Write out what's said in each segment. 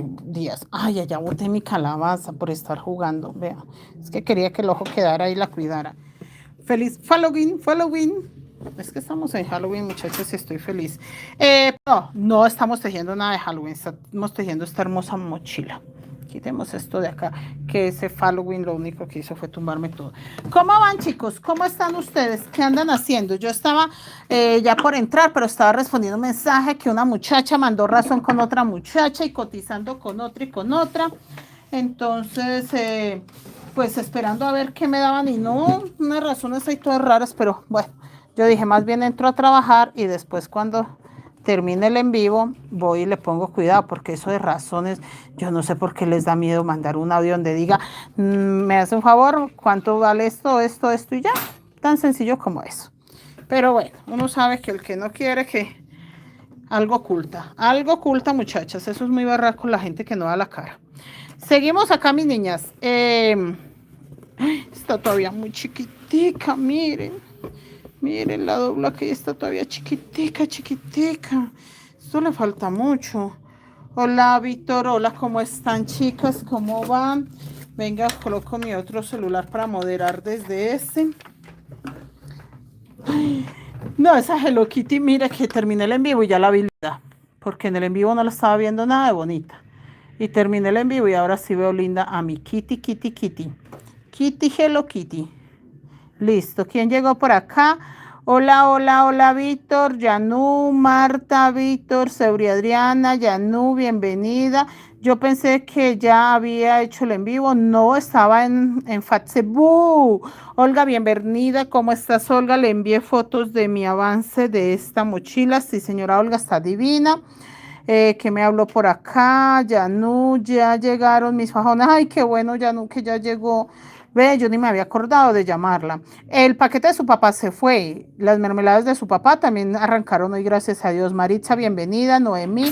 días. Ay, allá boté mi calabaza por estar jugando. Vea, es que quería que el ojo quedara y la cuidara. Feliz Halloween, Halloween. Es que estamos en Halloween, muchachos, y estoy feliz. No estamos tejiendo nada de Halloween, estamos tejiendo esta hermosa mochila. Quitemos esto de acá, que ese Halloween lo único que hizo fue tumbarme todo. ¿Cómo van, chicos? ¿Cómo están ustedes? ¿Qué andan haciendo? Yo estaba ya por entrar, pero estaba respondiendo un mensaje que una muchacha mandó razón con otra muchacha y cotizando con otra y con otra. Entonces, pues esperando a ver qué me daban y no, unas razones ahí todas raras, pero bueno, yo dije, más bien entro a trabajar y después cuando termine el en vivo voy y le pongo cuidado, porque eso de razones, yo no sé por qué les da miedo mandar un audio donde diga, me hace un favor, ¿cuánto vale esto, esto y ya? Tan sencillo como eso. Pero bueno, uno sabe que el que no quiere que algo oculta muchachas, eso es muy barraco la gente que no da la cara. Seguimos acá, mis niñas. Está todavía muy chiquitica, miren. Miren la dobla que está todavía chiquitica, chiquitica. Esto le falta mucho. Hola, Víctor. Hola, ¿cómo están, chicas? ¿Cómo van? Venga, coloco mi otro celular para moderar desde este. No, esa Hello Kitty, mira que terminé el en vivo y ya la vi linda. Porque en el en vivo no la estaba viendo nada de bonita. Y terminé el en vivo y ahora sí veo linda a mi Kitty, Kitty, Kitty. Kitty, Hello Kitty. Listo. ¿Quién llegó por acá? Hola, hola, hola, Víctor, Yanú, Marta, Víctor, Seuri Adriana, Yanú, bienvenida. Yo pensé que ya había hecho el en vivo. No, estaba en Facebook. Olga, bienvenida. ¿Cómo estás, Olga? Le envié fotos de mi avance de esta mochila. Sí, señora Olga, está divina. Que me habló por acá, Yanú, ya llegaron mis fajones. Ay, qué bueno, Yanú, que ya llegó. Ve, yo ni me había acordado de llamarla. El paquete de su papá se fue. Las mermeladas de su papá también arrancaron hoy, gracias a Dios. Maritza, bienvenida. Noemí,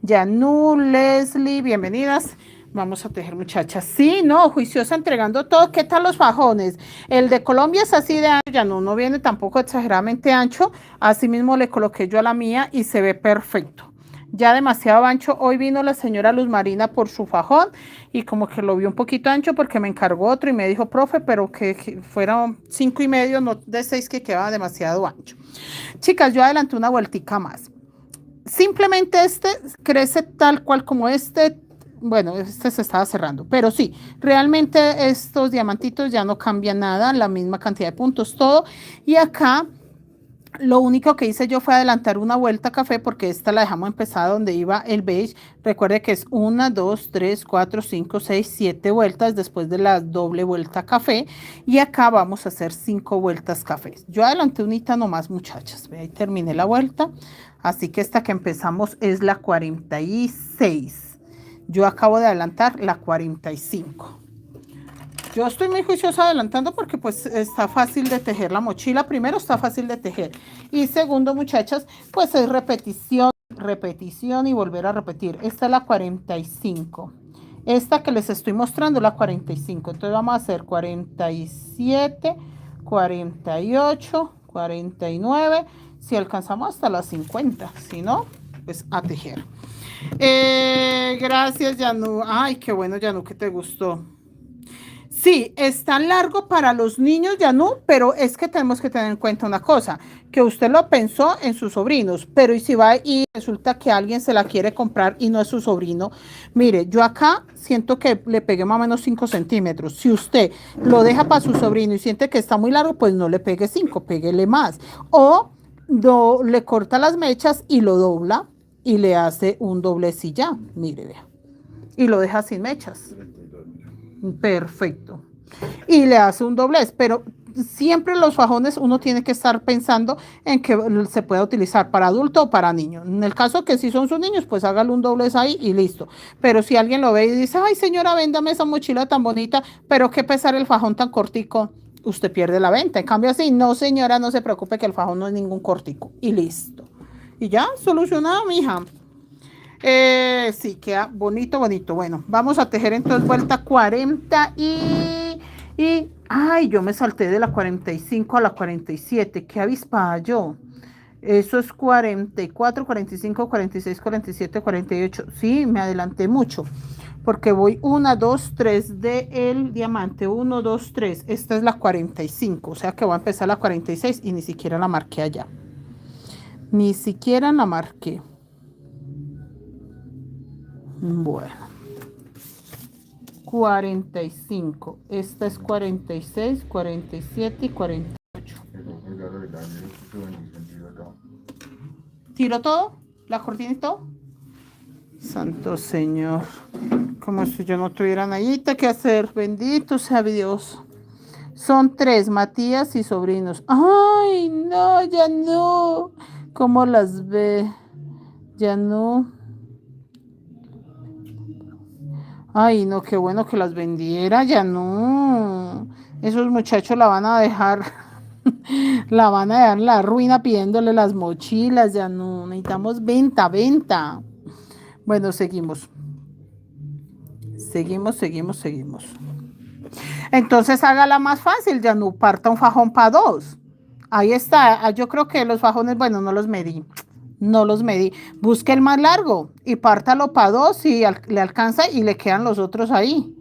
Yanú, Leslie, bienvenidas. Vamos a tejer, muchachas. Sí, no, juiciosa entregando todo. ¿Qué tal los fajones? El de Colombia es así de ancho, ya no viene tampoco exageradamente ancho. Así mismo le coloqué yo a la mía y se ve perfecto. Ya demasiado ancho. Hoy vino la señora Luz Marina por su fajón y como que lo vio un poquito ancho porque me encargó otro y me dijo, profe, pero que fueron 5,5, no de 6, que quedaba demasiado ancho. Chicas, yo adelanté una vueltica más. Simplemente este crece tal cual como este. Bueno, este se estaba cerrando, pero sí, realmente estos diamantitos ya no cambian nada, la misma cantidad de puntos, todo. Y acá lo único que hice yo fue adelantar una vuelta café porque esta la dejamos empezada donde iba el beige. Recuerde que es 1, 2, 3, 4, 5, 6, 7 vueltas después de la doble vuelta café. Y acá vamos a hacer 5 vueltas café. Yo adelanté unita nomás, muchachas. Ahí terminé la vuelta. Así que esta que empezamos es la 46. Yo acabo de adelantar la 45. Yo estoy muy juiciosa adelantando porque pues está fácil de tejer la mochila. Primero está fácil de tejer. Y segundo, muchachas, pues es repetición, repetición y volver a repetir. Esta es la 45. Esta que les estoy mostrando es la 45. Entonces vamos a hacer 47, 48, 49. Si alcanzamos hasta las 50. Si no, pues a tejer. Gracias, Yanu. Ay, qué bueno, Yanu, que te gustó. Sí, está largo para los niños, Yanú, pero es que tenemos que tener en cuenta una cosa, que usted lo pensó en sus sobrinos, pero y si va y resulta que alguien se la quiere comprar y no es su sobrino, mire, yo acá siento que le pegué más o menos 5 centímetros. Si usted lo deja para su sobrino y siente que está muy largo, pues no le pegue 5, péguele más. O le corta las mechas y lo dobla y le hace un doblez y ya, mire, vea. Y lo deja sin mechas. Perfecto. Y le hace un doblez, pero siempre los fajones uno tiene que estar pensando en que se pueda utilizar para adulto o para niño. En el caso que si son sus niños, pues hágale un doblez ahí y listo. Pero si alguien lo ve y dice, ay señora, véndame esa mochila tan bonita, pero qué pesar el fajón tan cortico, usted pierde la venta. En cambio así, no señora, no se preocupe que el fajón no es ningún cortico. Y listo. Y ya, solucionado, mija. Sí, queda bonito, bonito. Bueno, vamos a tejer entonces vuelta 40 ay, yo me salté de la 45 a la 47. Qué avispada yo. Eso es 44, 45, 46, 47, 48. Sí, me adelanté mucho. Porque voy 1, 2, 3 de el diamante. 1, 2, 3. Esta es la 45. O sea que voy a empezar la 46 y ni siquiera la marqué allá. Ni siquiera la marqué. Bueno. 45. Esta es 46, 47 y 48. ¿Tiro todo? ¿La cortina y todo? Santo Señor. Como si yo no tuviera nadita que hacer. Bendito sea Dios. Son 3, Matías y sobrinos. Ay, no, ya no. ¿Cómo las ve? Ya no. Ay, no, qué bueno que las vendiera. Ya no. Esos muchachos la van a dejar. La van a dejar en la ruina pidiéndole las mochilas. Ya no. Necesitamos venta, venta. Bueno, seguimos. Seguimos. Entonces hágala más fácil, ya no parta un fajón para 2. Ahí está. Yo creo que los fajones, bueno, no los medí. No los medí. Busque el más largo y pártalo para 2 y le alcanza y le quedan los otros ahí.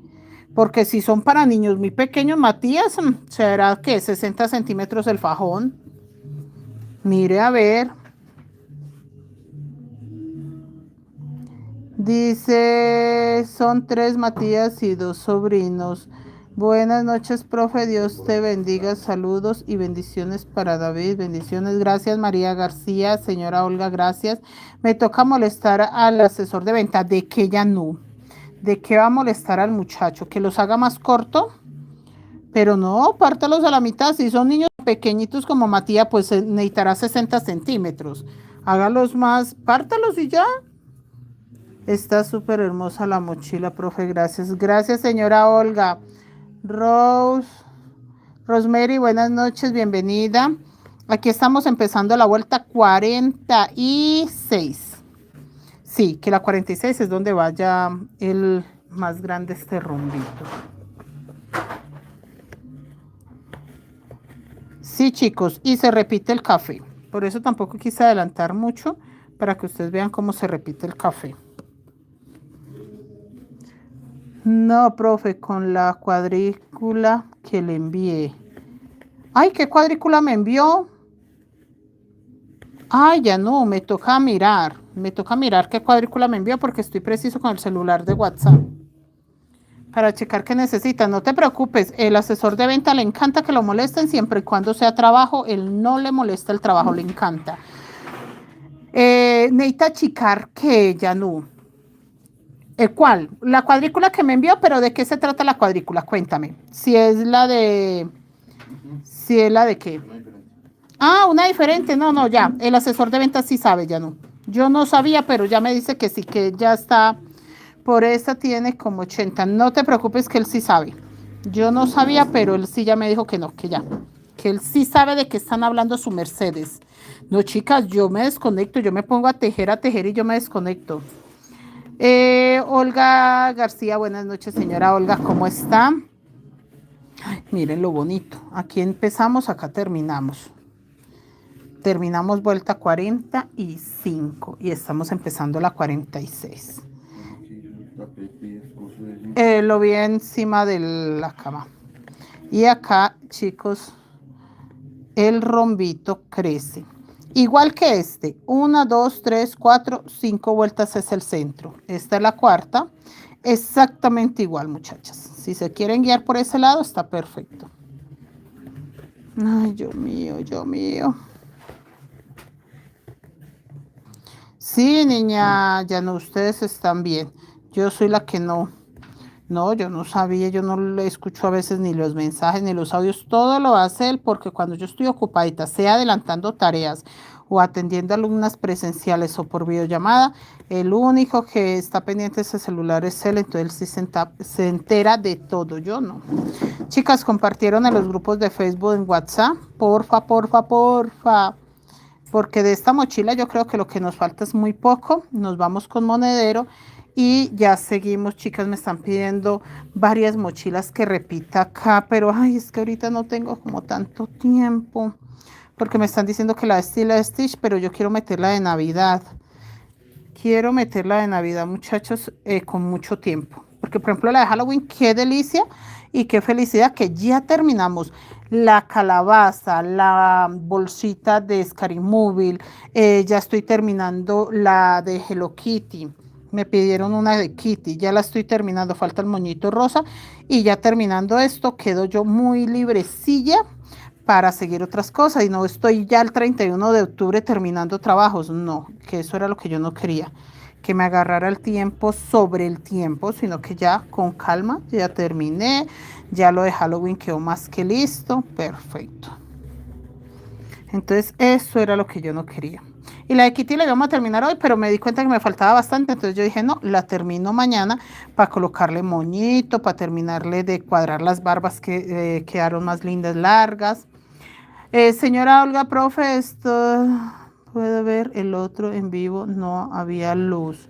Porque si son para niños muy pequeños, Matías, será que 60 centímetros el fajón. Mire a ver. Dice, son 3 Matías y 2 sobrinos. Buenas noches, profe. Dios te bendiga. Saludos y bendiciones para David. Bendiciones. Gracias, María García. Señora Olga, gracias. Me toca molestar al asesor de venta. ¿De qué ya no? ¿De qué va a molestar al muchacho? ¿Que los haga más corto? Pero no, pártalos a la mitad. Si son niños pequeñitos como Matías, pues necesitará 60 centímetros. Hágalos más, pártalos y ya. Está súper hermosa la mochila, profe. Gracias. Gracias, señora Olga. Rosemary, buenas noches, bienvenida. Aquí estamos empezando la vuelta 46. Sí, que la 46 es donde vaya el más grande este rombito. Sí, chicos, y se repite el café. Por eso tampoco quise adelantar mucho para que ustedes vean cómo se repite el café. No, profe, con la cuadrícula que le envié. Ay, ¿qué cuadrícula me envió? Ay, ya no, me toca mirar. Me toca mirar qué cuadrícula me envió porque estoy preciso con el celular de WhatsApp. Para checar qué necesita. No te preocupes, el asesor de venta le encanta que lo molesten siempre y cuando sea trabajo. Él no le molesta el trabajo, le encanta. Necesita achicar que ya no. ¿Cuál? La cuadrícula que me envió, pero ¿de qué se trata la cuadrícula? Cuéntame. Si es la de... Si es la de qué. Ah, una diferente. No, no, ya. El asesor de ventas sí sabe, ya no. Yo no sabía, pero ya me dice que sí, que ya está. Por esta tiene como 80. No te preocupes que él sí sabe. Yo no sabía, pero él sí ya me dijo que no, que ya. Que él sí sabe de qué están hablando su Mercedes. No, chicas, yo me desconecto. Yo me pongo a tejer y yo me desconecto. Olga García, buenas noches, señora Olga, ¿cómo está? Ay, miren lo bonito. Aquí empezamos, acá terminamos. Terminamos vuelta 45 y estamos empezando la 46. Lo vi encima de la cama. Y acá, chicos, el rombito crece. Igual que este, 1, 2, 3, 4, 5 vueltas es el centro. Esta es la cuarta. Exactamente igual, muchachas. Si se quieren guiar por ese lado, está perfecto. Ay, Dios mío, Dios mío. Sí, niña, ya no, ustedes están bien. Yo soy la que no. No, yo no sabía, yo no le escucho a veces ni los mensajes ni los audios, todo lo hace él porque cuando yo estoy ocupadita, sea adelantando tareas o atendiendo alumnas presenciales o por videollamada, el único que está pendiente de ese celular es él, entonces él sí se entera de todo, yo no. Chicas, compartieron en los grupos de Facebook, en WhatsApp, porfa, porque de esta mochila yo creo que lo que nos falta es muy poco, nos vamos con monedero. Y ya seguimos, chicas, me están pidiendo varias mochilas que repita acá, pero ay, es que ahorita no tengo como tanto tiempo. porque me están diciendo que la de Stila Stitch, pero yo quiero meterla de Navidad. Quiero meterla de Navidad, muchachos, con mucho tiempo. Porque, por ejemplo, la de Halloween, qué delicia y qué felicidad que ya terminamos. La calabaza, la bolsita de Scary Movie, ya estoy terminando la de Hello Kitty. Me pidieron una de Kitty, ya la estoy terminando, falta el moñito rosa. Y ya terminando esto, quedo yo muy librecilla para seguir otras cosas y no estoy ya el 31 de octubre terminando trabajos, no, que eso era lo que yo no quería, que me agarrara el tiempo sobre el tiempo, sino que ya con calma, ya terminé, ya lo de Halloween quedó más que listo, perfecto. Entonces eso era lo que yo no quería. Y la de Kitty la íbamos a terminar hoy, pero me di cuenta que me faltaba bastante, entonces yo dije, no, la termino mañana para colocarle moñito, para terminarle de cuadrar las barbas que quedaron más lindas, largas. Señora Olga, profe, esto puede ver el otro en vivo, no había luz.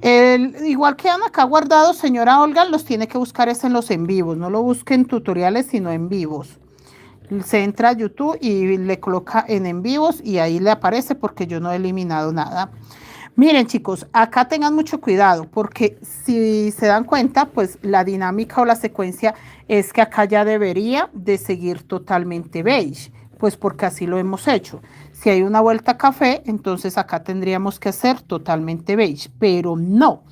Igual quedan acá guardados, señora Olga, los tiene que buscar es en los en vivos, no lo busque en tutoriales, sino en vivos. Se entra a YouTube y le coloca en vivos y ahí le aparece porque yo no he eliminado nada. Miren chicos, acá tengan mucho cuidado porque si se dan cuenta, pues la dinámica o la secuencia es que acá ya debería de seguir totalmente beige, pues porque así lo hemos hecho. Si hay una vuelta café, entonces acá tendríamos que hacer totalmente beige, pero no,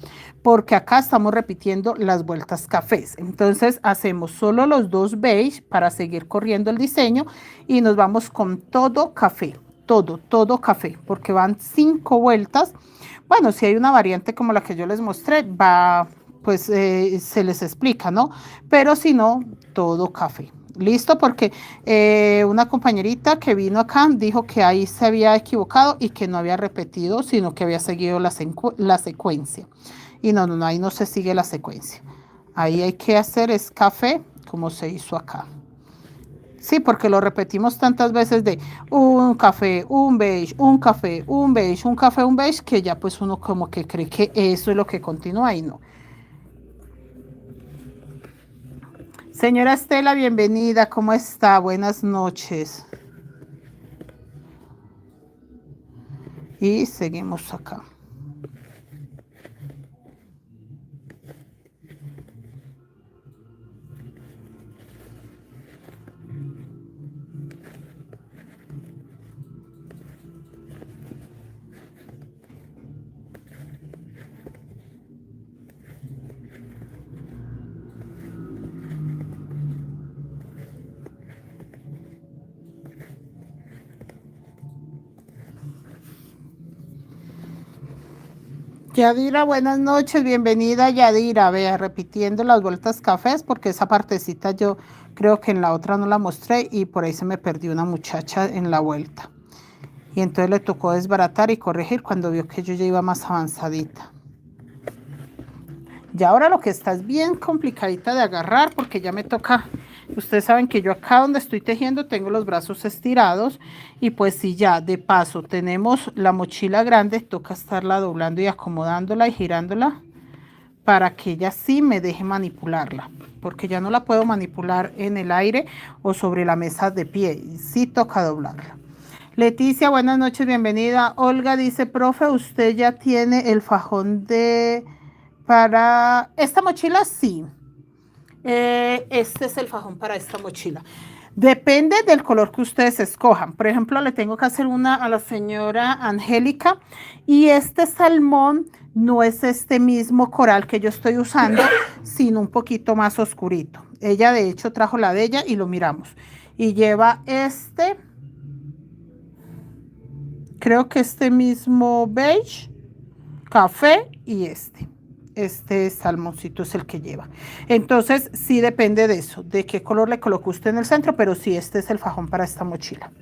porque acá estamos repitiendo las vueltas cafés. Entonces hacemos solo los dos beige para seguir corriendo el diseño y nos vamos con todo café. Todo café, porque van 5 vueltas. Bueno, si hay una variante como la que yo les mostré, va, pues se les explica, ¿no? Pero si no, todo café. Listo, porque una compañerita que vino acá dijo que ahí se había equivocado y que no había repetido, sino que había seguido la secuencia. Y no, ahí no se sigue la secuencia. Ahí hay que hacer es café, como se hizo acá. Sí, porque lo repetimos tantas veces de un café, un beige, un café, un beige, un café, un beige, que ya pues uno como que cree que eso es lo que continúa y no. Señora Estela, bienvenida, ¿cómo está? Buenas noches. Y seguimos acá. Yadira, buenas noches, bienvenida Yadira. Vea, repitiendo las vueltas cafés, porque esa partecita yo creo que en la otra no la mostré y por ahí se me perdió una muchacha en la vuelta. Y entonces le tocó desbaratar y corregir cuando vio que yo ya iba más avanzadita. Ya ahora lo que está es bien complicadita de agarrar porque ya me toca, ustedes saben que yo acá donde estoy tejiendo tengo los brazos estirados y pues si ya de paso tenemos la mochila grande, toca estarla doblando y acomodándola y girándola para que ella sí me deje manipularla, porque ya no la puedo manipular en el aire o sobre la mesa de pie, sí toca doblarla. Leticia, buenas noches, bienvenida. Olga dice, profe, ¿usted ya tiene el fajón de... para esta mochila? Sí. Este es el fajón para esta mochila. Depende del color que ustedes escojan. Por ejemplo, le tengo que hacer una a la señora Angélica y este salmón no es este mismo coral que yo estoy usando, sino un poquito más oscurito. Ella de hecho trajo la de ella y lo miramos. Y lleva este, creo que este mismo beige, café y este salmoncito es el que lleva. Entonces, sí depende de eso, de qué color le colocó usted en el centro, pero sí, este es el fajón para esta mochila.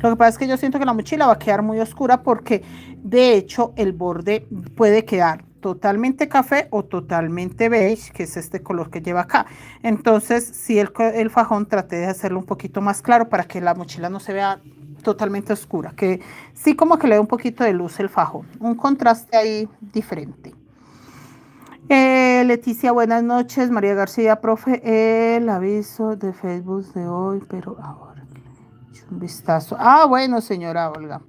Lo que pasa es que yo siento que la mochila va a quedar muy oscura porque, de hecho, el borde puede quedar totalmente café o totalmente beige, que es este color que lleva acá. Entonces, sí, el fajón traté de hacerlo un poquito más claro para que la mochila no se vea totalmente oscura, que sí como que le da un poquito de luz el fajón, un contraste ahí diferente. Leticia, buenas noches. María García, profe, el aviso de Facebook de hoy, pero ahora Un vistazo. Ah, bueno, señora Olga.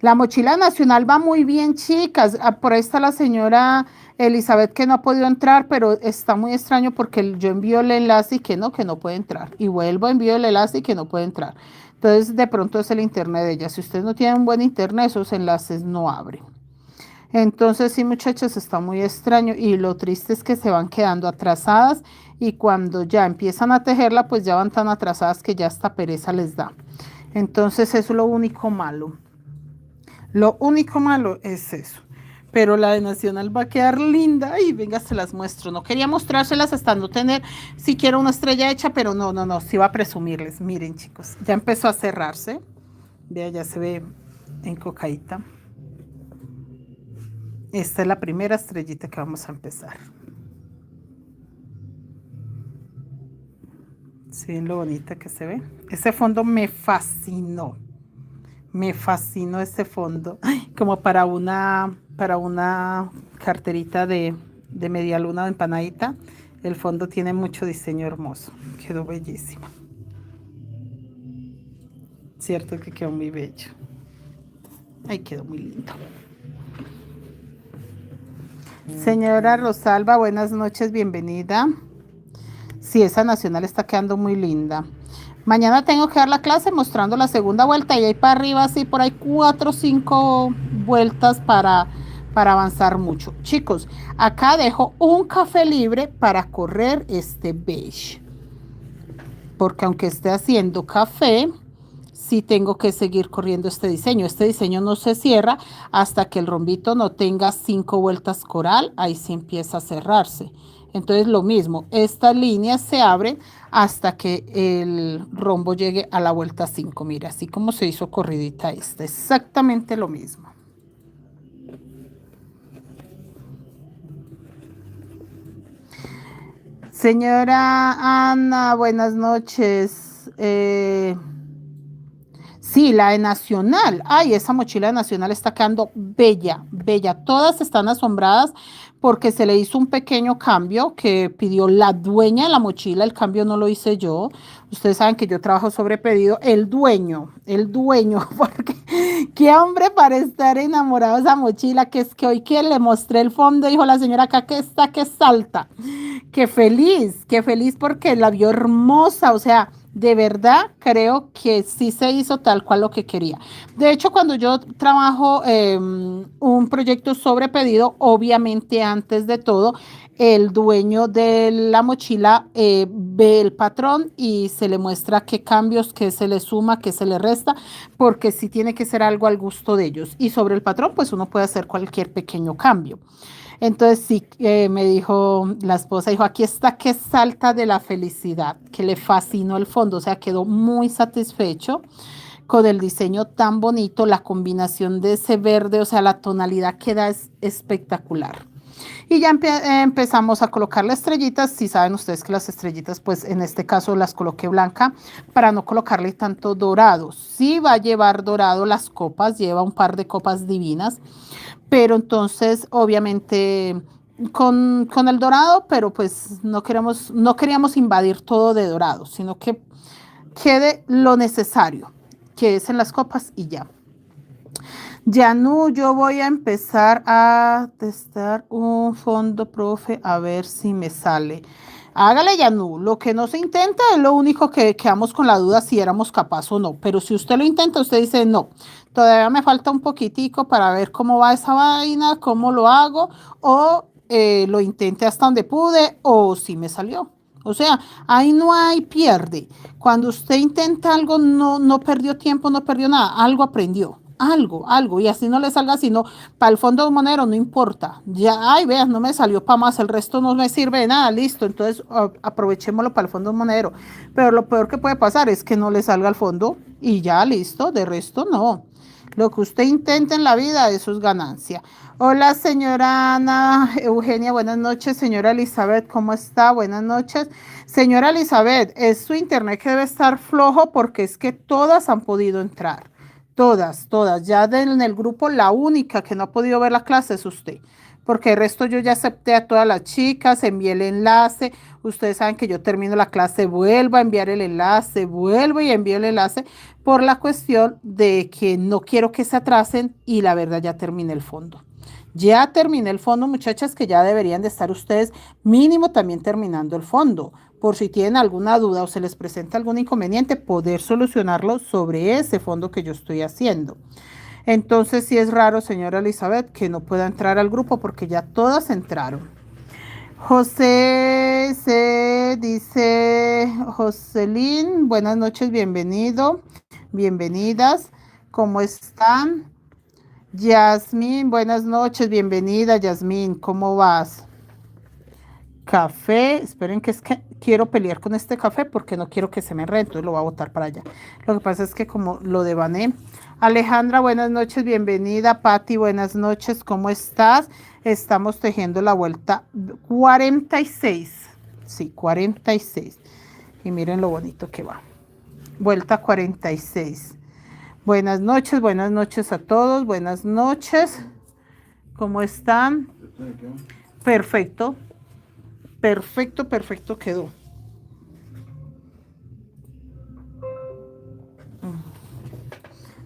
La mochila nacional va muy bien, chicas. Ah, por ahí está la señora Elizabeth que no ha podido entrar, pero está muy extraño porque yo envío el enlace y que no puede entrar. Y vuelvo, envío el enlace y que no puede entrar. Entonces, de pronto es el internet de ella. Si ustedes no tienen un buen internet, esos enlaces no abren. Entonces, sí, muchachos, está muy extraño y lo triste es que se van quedando atrasadas y cuando ya empiezan a tejerla, pues ya van tan atrasadas que ya hasta pereza les da. Entonces, eso es lo único malo. Lo único malo es eso. Pero la de Nacional va a quedar linda. Ay, venga, se las muestro. No quería mostrárselas hasta no tener siquiera una estrella hecha, pero no, sí va a presumirles. Miren, chicos, ya empezó a cerrarse. Vea, ya se ve encocadita. Esta es la primera estrellita que vamos a empezar. ¿Sí ven lo bonita que se ve? Ese fondo me fascinó. Me fascinó ese fondo. Ay, como para una carterita de media luna o empanadita. El fondo tiene mucho diseño hermoso. Quedó bellísimo. Cierto que quedó muy bello. Ay, quedó muy lindo. Señora Rosalba, buenas noches, bienvenida. Sí, esa nacional está quedando muy linda. Mañana tengo que dar la clase mostrando la segunda vuelta y ahí para arriba, así por ahí 4 o 5 vueltas para avanzar mucho. Chicos, acá dejo un café libre para correr este beige. Porque aunque esté haciendo café, sí tengo que seguir corriendo este diseño. Este diseño no se cierra hasta que el rombito no tenga 5 vueltas coral. Ahí sí empieza a cerrarse. Entonces lo mismo, estas líneas se abren hasta que el rombo llegue a la vuelta 5. Mira, así como se hizo corridita esta. Exactamente lo mismo. Señora Ana, buenas noches. Sí, la de Nacional. Ay, esa mochila de Nacional está quedando bella, bella. Todas están asombradas porque se le hizo un pequeño cambio que pidió la dueña de la mochila. El cambio no lo hice yo. Ustedes saben que yo trabajo sobre pedido. El dueño, porque qué hombre para estar enamorado de esa mochila, que es que hoy que le mostré el fondo, dijo la señora acá que está, que salta. Qué feliz porque la vio hermosa, o sea, de verdad creo que sí se hizo tal cual lo que quería. De hecho, cuando yo trabajo un proyecto sobre pedido, obviamente antes de todo, el dueño de la mochila ve el patrón y se le muestra qué cambios, qué se le suma, qué se le resta, porque sí tiene que ser algo al gusto de ellos. Y sobre el patrón, pues uno puede hacer cualquier pequeño cambio. Entonces sí, me dijo la esposa, dijo, aquí está que salta de la felicidad, que le fascinó el fondo, o sea, quedó muy satisfecho con el diseño tan bonito, la combinación de ese verde, o sea, la tonalidad queda espectacular. Y ya empezamos a colocarle estrellitas. Si saben ustedes que las estrellitas, pues en este caso las coloqué blanca para no colocarle tanto dorado. Sí va a llevar dorado las copas, lleva un par de copas divinas, pero entonces obviamente con el dorado, pero pues no queríamos invadir todo de dorado, sino que quede lo necesario, que es en las copas y ya. Yanu, yo voy a empezar a testar un fondo, profe, a ver si me sale. Hágale, Yanu. Lo que no se intenta es lo único que quedamos con la duda si éramos capaces o no. Pero si usted lo intenta, usted dice no. Todavía me falta un poquitico para ver cómo va esa vaina, cómo lo hago, o lo intenté hasta donde pude, o si me salió. O sea, ahí no hay pierde. Cuando usted intenta algo, no perdió tiempo, no perdió nada, algo aprendió. Algo, y así no le salga, sino para el fondo monero, no importa. Ya, ay, veas, no me salió para más, el resto no me sirve de nada, listo. Entonces, aprovechémoslo para el fondo monero. Pero lo peor que puede pasar es que no le salga al fondo y ya, listo, de resto no. Lo que usted intente en la vida, eso es ganancia. Hola, señora Ana Eugenia, buenas noches. Señora Elizabeth, ¿cómo está? Buenas noches. Señora Elizabeth, es su internet que debe estar flojo porque es que todas han podido entrar. Todas. Ya en el grupo, la única que no ha podido ver la clase es usted. porque el resto yo ya acepté a todas las chicas, envié el enlace. Ustedes saben que yo termino la clase, vuelvo a enviar el enlace, vuelvo y envío el enlace por la cuestión de que no quiero que se atrasen y la verdad ya terminé el fondo. Ya terminé el fondo, muchachas, que ya deberían de estar ustedes mínimo también terminando el fondo. Por si tienen alguna duda o se les presenta algún inconveniente, poder solucionarlo sobre ese fondo que yo estoy haciendo. Entonces sí es raro, señora Elizabeth, que no pueda entrar al grupo porque ya todas entraron. José se dice, Jocelyn, buenas noches, bienvenido, bienvenidas, ¿cómo están? Yasmín, buenas noches, bienvenida, Yasmín, ¿cómo vas? Café, esperen que es que quiero pelear con este café porque no quiero que se me enrede, entonces lo voy a botar para allá. Lo que pasa es que como lo devané. Alejandra, buenas noches, bienvenida. Patti, buenas noches, ¿cómo estás? Estamos tejiendo la vuelta 46. Sí, 46. Y miren lo bonito que va. Vuelta 46. Buenas noches a todos, buenas noches. ¿Cómo están? Perfecto. Perfecto, perfecto quedó.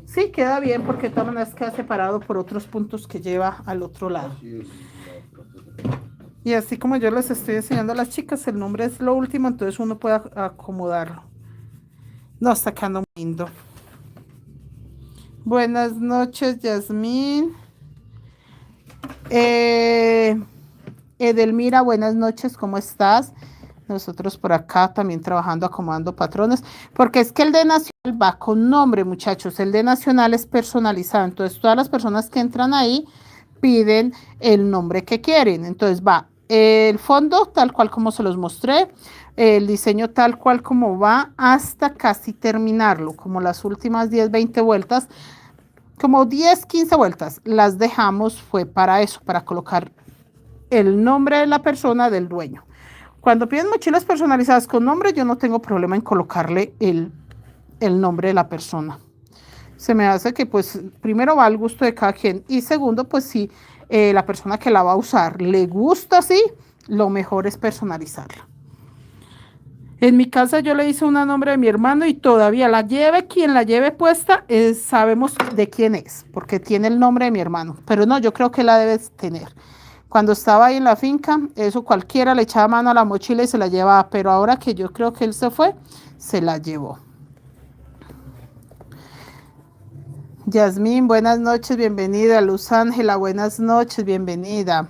Sí, queda bien porque de todas maneras queda separado por otros puntos que lleva al otro lado. Y así como yo les estoy enseñando a las chicas, el nombre es lo último, entonces uno puede acomodarlo. No, está quedando muy lindo. Buenas noches, Yasmín. Edelmira, buenas noches, ¿cómo estás? Nosotros por acá también trabajando, acomodando patrones, porque es que el de Nacional va con nombre, muchachos. El de Nacional es personalizado, entonces todas las personas que entran ahí piden el nombre que quieren. Entonces va el fondo tal cual como se los mostré, el diseño tal cual como va hasta casi terminarlo, como las últimas 10, 20 vueltas, como 10, 15 vueltas las dejamos fue para eso, para colocar el nombre de la persona, del dueño. Cuando piden mochilas personalizadas con nombre, yo no tengo problema en colocarle el nombre de la persona. Se me hace que pues primero va al gusto de cada quien y segundo pues si la persona que la va a usar le gusta así, lo mejor es personalizarla. En mi casa yo le hice una nombre de mi hermano y todavía la lleve, quien la lleve puesta, sabemos de quién es, porque tiene el nombre de mi hermano. Pero no, yo creo que la debes tener. Cuando estaba ahí en la finca, eso cualquiera le echaba mano a la mochila y se la llevaba, pero ahora que yo creo que él se fue, se la llevó. Yasmín, buenas noches, bienvenida. Luz Ángela, buenas noches, bienvenida.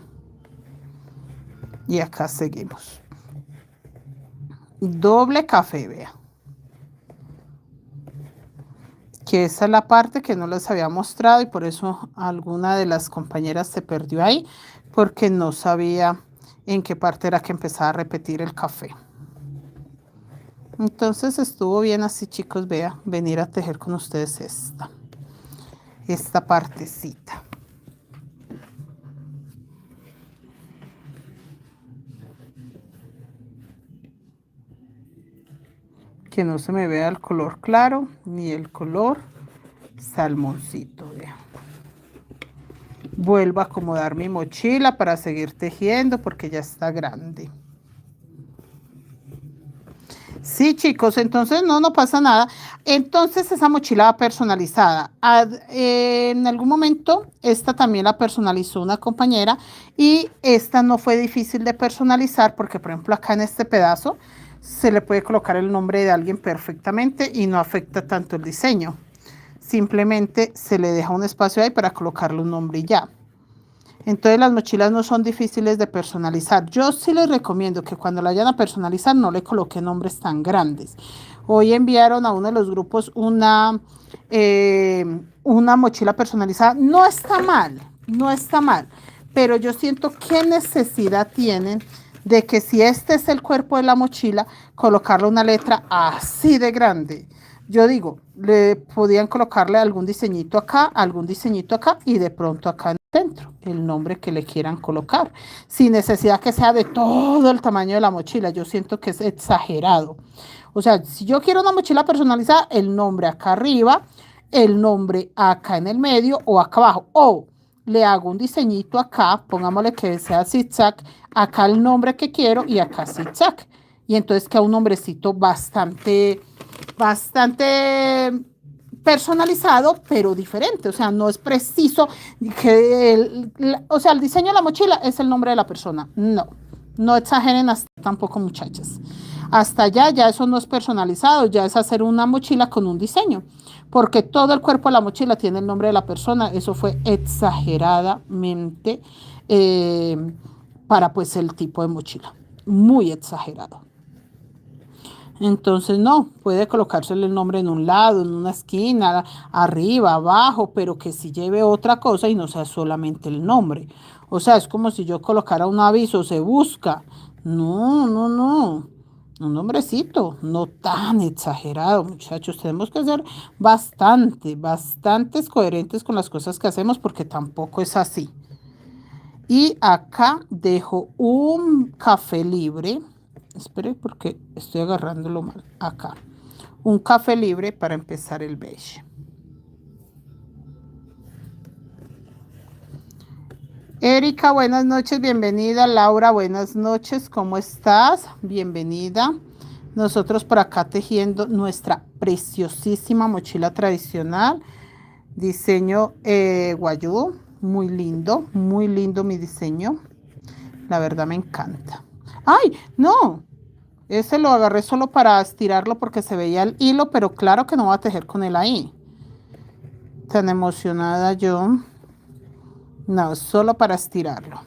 Y acá seguimos. Doble café, vea. Que esa es la parte que no les había mostrado y por eso alguna de las compañeras se perdió ahí, porque no sabía en qué parte era que empezaba a repetir el café. Entonces estuvo bien así, chicos, vea, venir a tejer con ustedes esta partecita. Que no se me vea el color claro ni el color salmoncito, vea. Vuelvo a acomodar mi mochila para seguir tejiendo porque ya está grande. Sí, chicos, entonces no pasa nada. Entonces esa mochila va personalizada. En algún momento esta también la personalizó una compañera y esta no fue difícil de personalizar porque, por ejemplo, acá en este pedazo se le puede colocar el nombre de alguien perfectamente y no afecta tanto el diseño. Simplemente se le deja un espacio ahí para colocarle un nombre y ya. Entonces las mochilas no son difíciles de personalizar. Yo sí les recomiendo que cuando la vayan a personalizar no le coloquen nombres tan grandes. Hoy enviaron a uno de los grupos una mochila personalizada. No está mal, no está mal. Pero yo siento qué necesidad tienen de que si este es el cuerpo de la mochila, colocarle una letra así de grande. Yo digo, le podían colocarle algún diseñito acá y de pronto acá dentro, el nombre que le quieran colocar, sin necesidad que sea de todo el tamaño de la mochila. Yo siento que es exagerado. O sea, si yo quiero una mochila personalizada, el nombre acá arriba, el nombre acá en el medio o acá abajo, o le hago un diseñito acá, pongámosle que sea zigzag, acá el nombre que quiero y acá zigzag. Y entonces queda un nombrecito bastante personalizado, pero diferente. O sea, no es preciso que o sea, el diseño de la mochila es el nombre de la persona. No, no exageren hasta tampoco, muchachas. Hasta allá ya eso no es personalizado, ya es hacer una mochila con un diseño, porque todo el cuerpo de la mochila tiene el nombre de la persona. Eso fue exageradamente eh, para pues el tipo de mochila, muy exagerado. Entonces, no, puede colocársele el nombre en un lado, en una esquina, arriba, abajo, pero que sí lleve otra cosa y no sea solamente el nombre. O sea, es como si yo colocara un aviso, se busca. No, no, no. Un nombrecito, no tan exagerado, muchachos. Tenemos que ser bastantes coherentes con las cosas que hacemos porque tampoco es así. Y acá dejo un café libre. Espere porque estoy agarrándolo mal. Acá. Un café libre para empezar el beige. Erika, buenas noches, bienvenida. Laura, buenas noches, ¿cómo estás? Bienvenida. Nosotros por acá tejiendo nuestra preciosísima mochila tradicional. Diseño guayú. Muy lindo mi diseño. La verdad me encanta. ¡Ay! No, ese lo agarré solo para estirarlo porque se veía el hilo, pero claro que no voy a tejer con él ahí. Tan emocionada yo. No, solo para estirarlo.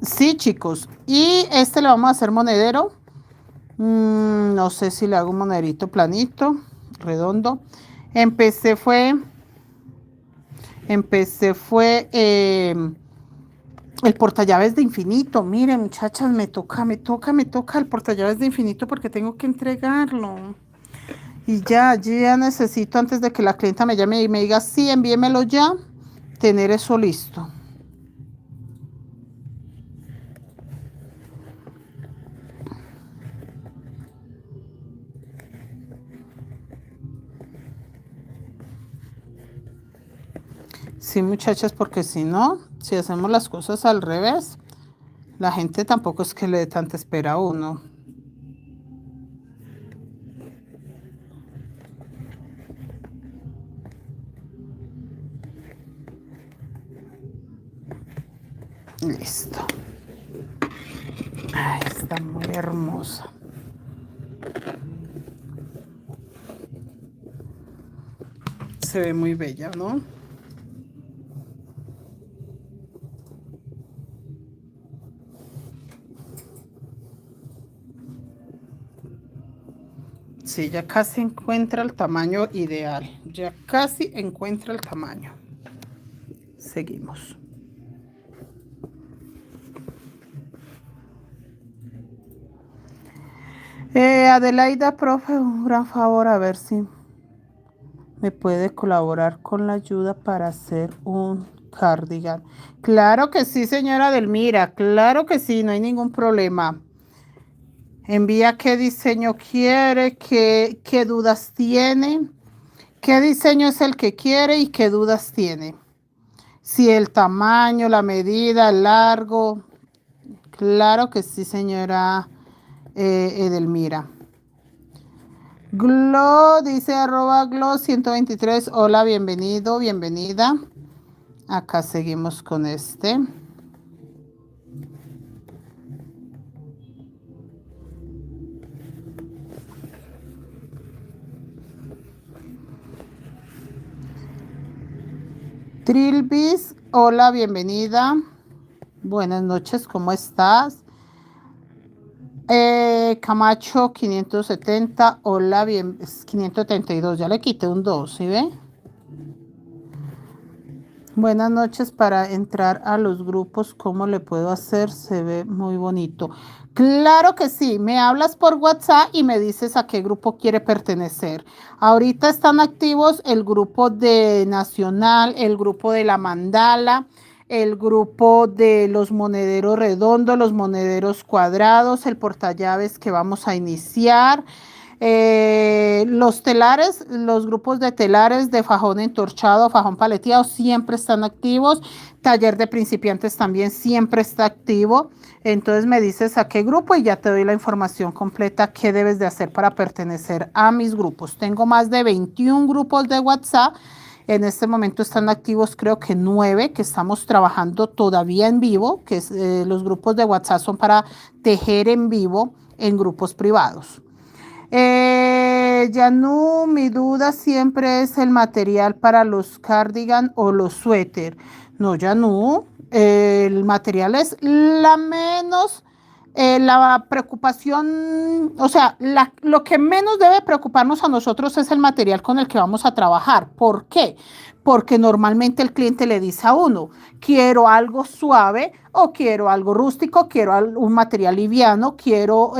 Sí, chicos. Y este le vamos a hacer monedero. No sé si le hago un monederito planito, redondo. Empecé fue el portallaves de infinito. Miren, muchachas, me toca el portallaves de infinito porque tengo que entregarlo. Y ya necesito, antes de que la clienta me llame y me diga, sí, envíemelo ya, tener eso listo. Sí, muchachas, porque si no, si hacemos las cosas al revés, la gente tampoco es que le dé tanta espera a uno. Listo. Ay, está muy hermosa. Se ve muy bella, ¿no? Sí, ya casi encuentra el tamaño ideal. Ya casi encuentra el tamaño. Seguimos. Adelaida, profe, un gran favor, a ver si me puede colaborar con la ayuda para hacer un cardigan. Claro que sí, señora Delmira, claro que sí, no hay ningún problema. Envía qué diseño quiere, qué dudas tiene, qué diseño es el que quiere y qué dudas tiene. Si el tamaño, la medida, el largo. Claro que sí, señora Edelmira. Glo, dice arroba Glo 123. Hola, bienvenido, bienvenida. Acá seguimos con este. Trilbis, hola, bienvenida. Buenas noches, ¿cómo estás? Camacho 570, hola, bien, 572, ya le quité un 2, ¿sí ve? Buenas noches, para entrar a los grupos, ¿cómo le puedo hacer? Se ve muy bonito. Claro que sí, me hablas por WhatsApp y me dices a qué grupo quiere pertenecer. Ahorita están activos el grupo de Nacional, el grupo de la Mandala, el grupo de los monederos redondos, los monederos cuadrados, el portallaves que vamos a iniciar. Los telares, los grupos de telares de fajón entorchado, fajón paleteado siempre están activos. Taller de principiantes también siempre está activo. Entonces me dices a qué grupo y ya te doy la información completa qué debes de hacer para pertenecer a mis grupos. Tengo más de 21 grupos de WhatsApp. En este momento están activos creo que 9 que estamos trabajando todavía en vivo, que los grupos de WhatsApp son para tejer en vivo en grupos privados. Yanu, mi duda siempre es el material para los cardigan o los suéter. No, Yanu, el material es la menos, la preocupación, o sea, lo que menos debe preocuparnos a nosotros es el material con el que vamos a trabajar. ¿Por qué? Porque normalmente el cliente le dice a uno, quiero algo suave o quiero algo rústico, quiero un material liviano, quiero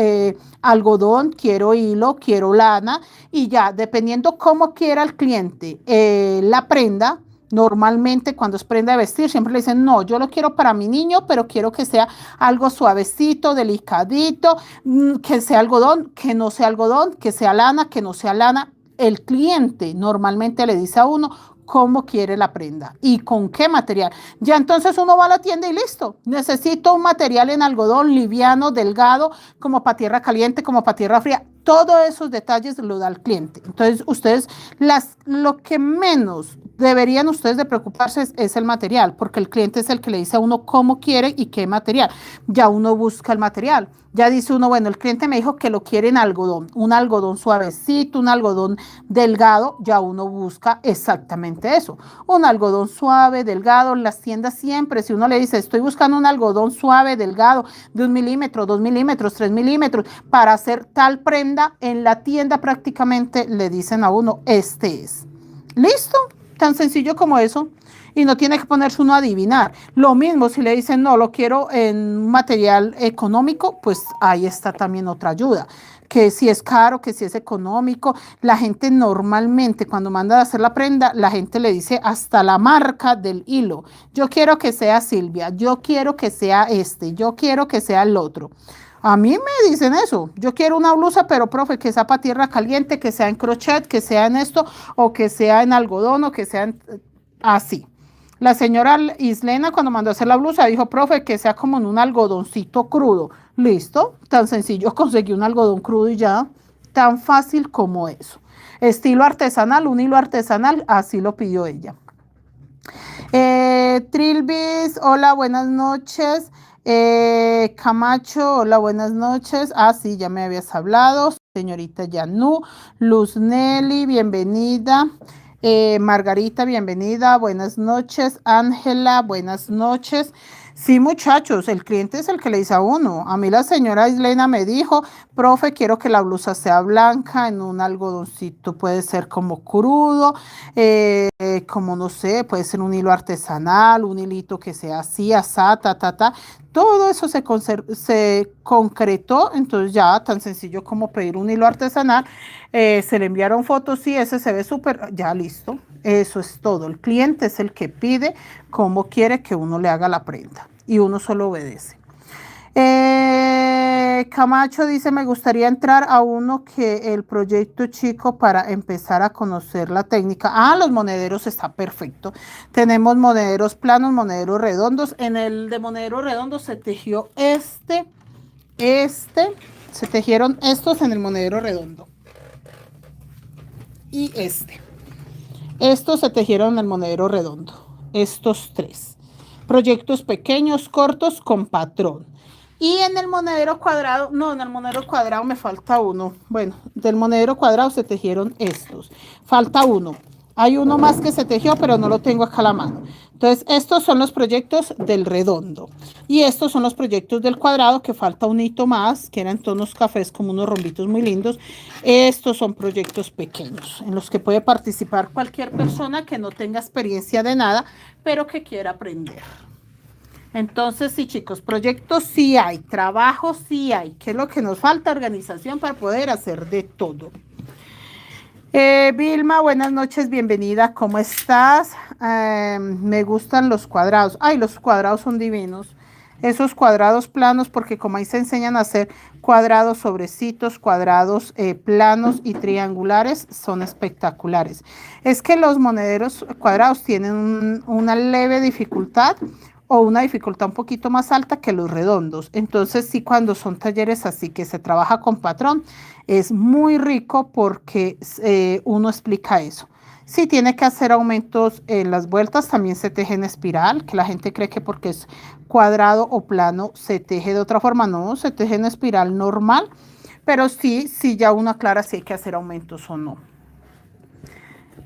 algodón, quiero hilo, quiero lana y ya, dependiendo cómo quiera el cliente la prenda. Normalmente cuando es prenda de vestir siempre le dicen, no, yo lo quiero para mi niño, pero quiero que sea algo suavecito, delicadito, que sea algodón, que no sea algodón, que sea lana, que no sea lana. El cliente normalmente le dice a uno cómo quiere la prenda y con qué material. Ya entonces uno va a la tienda y listo. Necesito un material en algodón liviano, delgado, como para tierra caliente, como para tierra fría. Todos esos detalles lo da el cliente. Entonces ustedes, lo que menos deberían ustedes de preocuparse es el material, porque el cliente es el que le dice a uno cómo quiere y qué material. Ya uno busca el material. Ya dice uno, bueno, el cliente me dijo que lo quiere en algodón, un algodón suavecito, un algodón delgado, ya uno busca exactamente eso. Un algodón suave, delgado, en las tiendas siempre, si uno le dice, estoy buscando un algodón suave, delgado, de 1 milímetro, 2 milímetros, 3 milímetros, para hacer tal prenda, en la tienda prácticamente le dicen a uno, este es. ¿Listo? Tan sencillo como eso. Y no tiene que ponerse uno a adivinar. Lo mismo si le dicen, no, lo quiero en material económico, pues ahí está también otra ayuda. Que si es caro, que si es económico. La gente normalmente cuando manda a hacer la prenda, la gente le dice hasta la marca del hilo. Yo quiero que sea Silvia, yo quiero que sea este, yo quiero que sea el otro. A mí me dicen eso. Yo quiero una blusa, pero profe, que sea para tierra caliente, que sea en crochet, que sea en esto, o que sea en algodón, o que sea así. La señora Islena cuando mandó a hacer la blusa dijo, profe, que sea como en un algodoncito crudo. Listo, tan sencillo, conseguí un algodón crudo y ya, tan fácil como eso. Estilo artesanal, un hilo artesanal, así lo pidió ella. Trilbis, hola, buenas noches. Camacho, hola, buenas noches. Ah, sí, ya me habías hablado. Señorita Yanú, Luz Nelly, bienvenida. Margarita, bienvenida, buenas noches. Ángela, buenas noches. Sí, muchachos, el cliente es el que le dice a uno. A mí la señora Islena me dijo, profe, quiero que la blusa sea blanca, en un algodoncito, puede ser como crudo, como no sé, puede ser un hilo artesanal, un hilito que sea así, asá, ta, ta, ta. Todo eso se concretó, entonces ya tan sencillo como pedir un hilo artesanal, se le enviaron fotos, sí, ese se ve súper, ya listo, eso es todo. El cliente es el que pide cómo quiere que uno le haga la prenda y uno solo obedece. Camacho dice, me gustaría entrar a uno que el proyecto chico para empezar a conocer la técnica. Ah, los monederos está perfecto. Tenemos monederos planos, monederos redondos. En el de monederos redondos se tejió se tejieron estos en el monedero redondo. Y estos se tejieron en el monedero redondo. Estos 3. Proyectos pequeños, cortos, con patrón. Y en el monedero cuadrado, no, en el monedero cuadrado me falta uno. Bueno, del monedero cuadrado se tejieron estos. Falta uno. Hay uno más que se tejió, pero no lo tengo acá a la mano. Entonces, estos son los proyectos del redondo. Y estos son los proyectos del cuadrado, que falta un hito más, que eran tonos cafés como unos rombitos muy lindos. Estos son proyectos pequeños, en los que puede participar cualquier persona que no tenga experiencia de nada, pero que quiera aprender. Entonces, sí, chicos, proyectos sí hay, trabajo sí hay. ¿Qué es lo que nos falta? Organización para poder hacer de todo. Vilma, buenas noches, bienvenida, ¿cómo estás? Me gustan los cuadrados. Ay, los cuadrados son divinos. esos cuadrados planos, porque como ahí se enseñan a hacer cuadrados, sobrecitos, cuadrados planos y triangulares, son espectaculares. Es que los monederos cuadrados tienen una leve dificultad o una dificultad un poquito más alta que los redondos. Entonces sí, cuando son talleres así que se trabaja con patrón, es muy rico porque uno explica eso. Sí, tiene que hacer aumentos en las vueltas, también se teje en espiral, que la gente cree que porque es cuadrado o plano se teje de otra forma, no, se teje en espiral normal, pero sí, sí ya uno aclara si hay que hacer aumentos o no.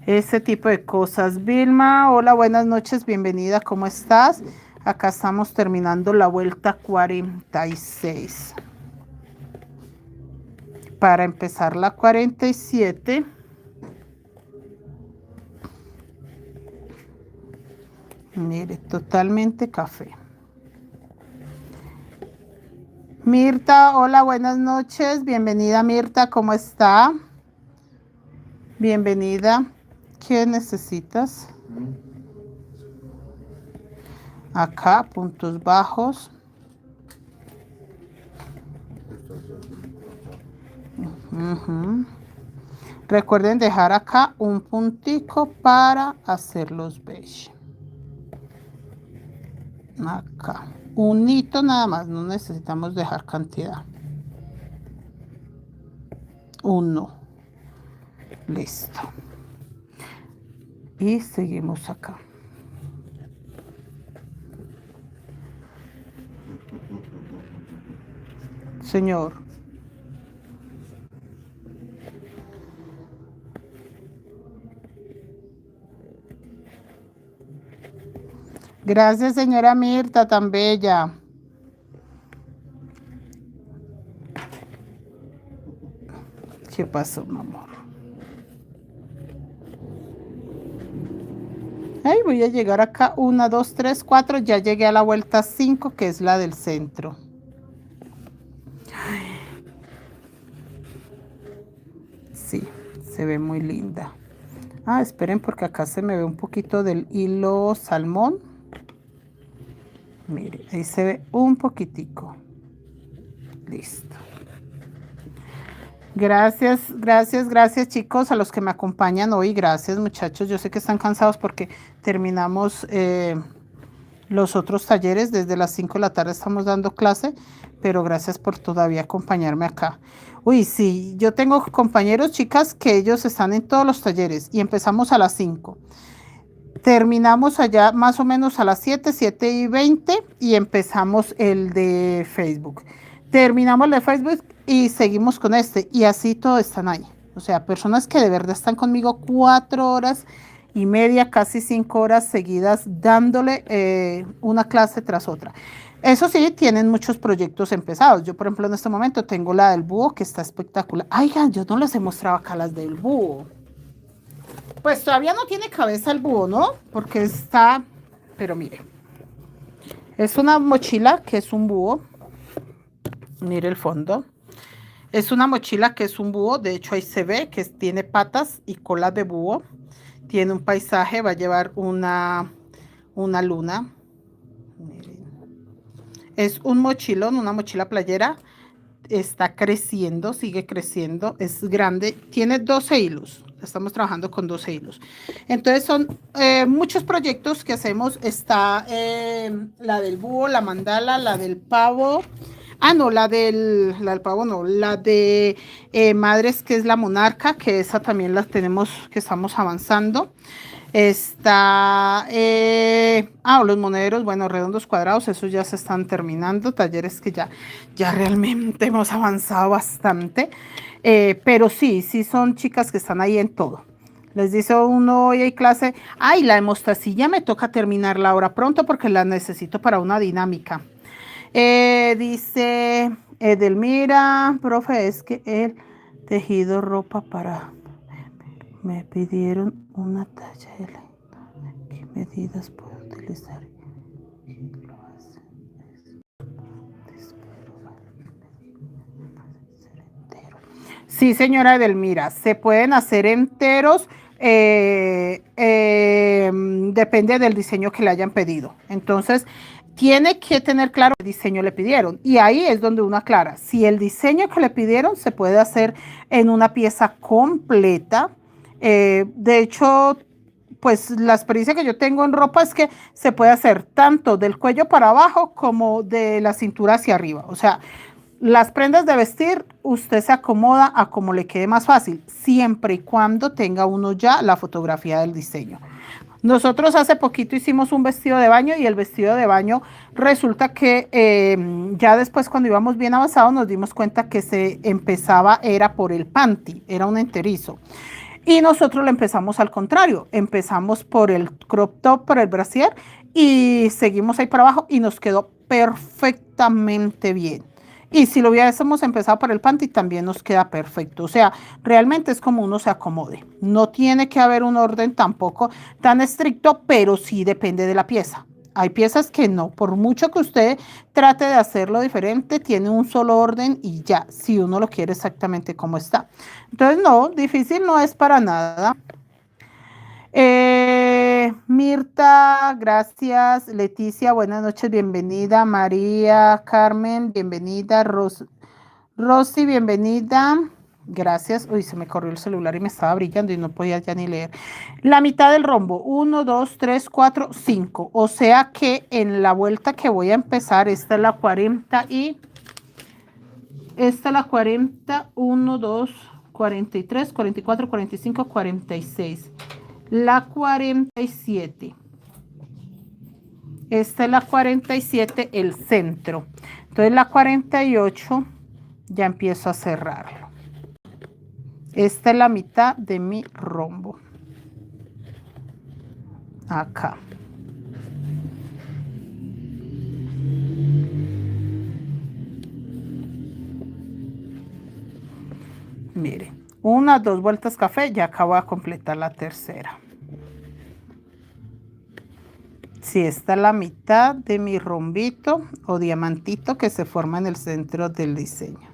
Ese tipo de cosas. Vilma, hola, buenas noches, bienvenida, ¿cómo estás? Acá estamos terminando la vuelta 46. Para empezar la 47. Mire, totalmente café. Mirta, hola, buenas noches. Bienvenida, Mirta, ¿cómo está? Bienvenida. ¿Qué necesitas? Acá, puntos bajos. Recuerden dejar acá un puntico para hacer los beige. Acá. Un hito nada más, no necesitamos dejar cantidad. Uno. Listo. Y seguimos acá. Señor. Gracias, señora Mirta, tan bella. ¿Qué pasó, mi amor? Ay, voy a llegar acá. 1, 2, 3, 4. Ya llegué a la vuelta 5, que es la del centro. Sí, se ve muy linda. Ah, esperen porque acá se me ve un poquito del hilo salmón. Mire, ahí se ve un poquitico. Listo. Gracias, gracias, gracias chicos a los que me acompañan hoy. Gracias muchachos. Yo sé que están cansados porque terminamos los otros talleres. Desde las 5 de la tarde estamos dando clase, pero gracias por todavía acompañarme acá. Uy, sí, yo tengo compañeros, chicas, que ellos están en todos los talleres y empezamos a las 5. Terminamos allá más o menos a las 7, 7:20 y empezamos el de Facebook. Terminamos el de Facebook y seguimos con este. Y así todos están ahí. O sea, personas que de verdad están conmigo 4 horas y media, casi 5 horas seguidas, dándole una clase tras otra. Eso sí, tienen muchos proyectos empezados. Yo, por ejemplo, en este momento tengo la del búho que está espectacular. Ay, yo no les he mostrado acá las del búho. Pues todavía no tiene cabeza el búho, ¿no? Porque está, pero mire, es una mochila que es un búho. Mire el fondo. Es una mochila que es un búho. De hecho, ahí se ve que tiene patas y cola de búho. Tiene un paisaje. Va a llevar una luna. Miren. Es un mochilón, una mochila playera. Está creciendo, sigue creciendo, es grande, tiene 12 hilos, estamos trabajando con 12 hilos. Entonces son muchos proyectos que hacemos, está la del búho, la mandala, la del pavo, no, la del pavo no, la de madres que es la monarca, que esa también la tenemos, que estamos avanzando. Está, los monederos, bueno, redondos cuadrados, esos ya se están terminando, talleres que ya realmente hemos avanzado bastante, pero sí son chicas que están ahí en todo. Les dice uno, hoy hay clase, la de mostacilla me toca terminarla ahora pronto porque la necesito para una dinámica. Dice Edelmira, profe, es que el tejido ropa para... Me pidieron una talla de la... ¿Qué medidas puedo utilizar? Sí, señora Edelmira, se pueden hacer enteros. depende del diseño que le hayan pedido. Entonces, tiene que tener claro qué diseño le pidieron. Y ahí es donde uno aclara. Si el diseño que le pidieron se puede hacer en una pieza completa. De hecho, pues la experiencia que yo tengo en ropa es que se puede hacer tanto del cuello para abajo como de la cintura hacia arriba. O sea, las prendas de vestir, usted se acomoda a como le quede más fácil, siempre y cuando tenga uno ya la fotografía del diseño. Nosotros hace poquito hicimos un vestido de baño y el vestido de baño resulta que ya después cuando íbamos bien avanzados nos dimos cuenta que se empezaba, era por el panty, era un enterizo. Y nosotros lo empezamos al contrario, empezamos por el crop top, por el brasier y seguimos ahí para abajo y nos quedó perfectamente bien. Y si lo hubiésemos empezado por el panty también nos queda perfecto. O sea, realmente es como uno se acomode. No tiene que haber un orden tampoco tan estricto, pero sí depende de la pieza. Hay piezas que no, por mucho que usted trate de hacerlo diferente, tiene un solo orden y ya, si uno lo quiere exactamente como está. Entonces, no, difícil no es para nada. Mirta, gracias. Leticia, buenas noches, bienvenida. María, Carmen, bienvenida. Rosy, bienvenida. Gracias. Uy, se me corrió el celular y me estaba brillando y no podía ya ni leer. La mitad del rombo. 1, 2, 3, 4, 5. O sea que en la vuelta que voy a empezar, esta es la 40 y... Esta es la 40, 1, 2, 43, 44, 45, 46. La 47. Esta es la 47, el centro. Entonces la 48 ya empiezo a cerrarlo. Esta es la mitad de mi rombo. Acá. Mire, unas 2 vueltas café, ya acabo de completar la tercera. Si esta es la mitad de mi rombito o diamantito que se forma en el centro del diseño.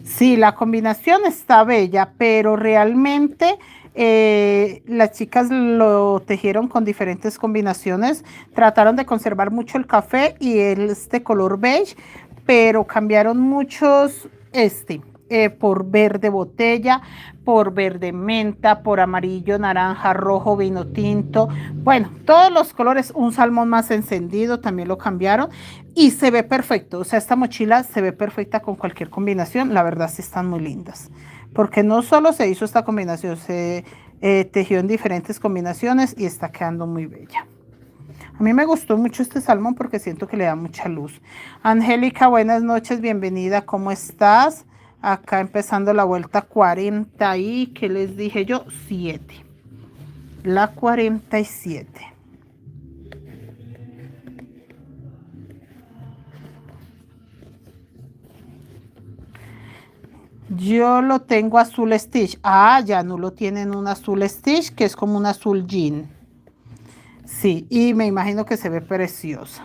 Sí, la combinación está bella, pero realmente las chicas lo tejieron con diferentes combinaciones. Trataron de conservar mucho el café y este color beige, pero cambiaron muchos por verde botella, por verde menta, por amarillo, naranja, rojo, vino tinto. Bueno, todos los colores, un salmón más encendido también lo cambiaron y se ve perfecto. O sea, esta mochila se ve perfecta con cualquier combinación. La verdad sí están muy lindas. Porque no solo se hizo esta combinación, se tejió en diferentes combinaciones y está quedando muy bella. A mí me gustó mucho este salmón porque siento que le da mucha luz. Angélica, buenas noches, bienvenida. ¿Cómo estás? Acá empezando la vuelta 40 y, ¿qué les dije yo? 7. La 47. Yo lo tengo azul Stitch. Ah, ya no lo tienen un azul Stitch, que es como un azul jean. Sí, y me imagino que se ve preciosa.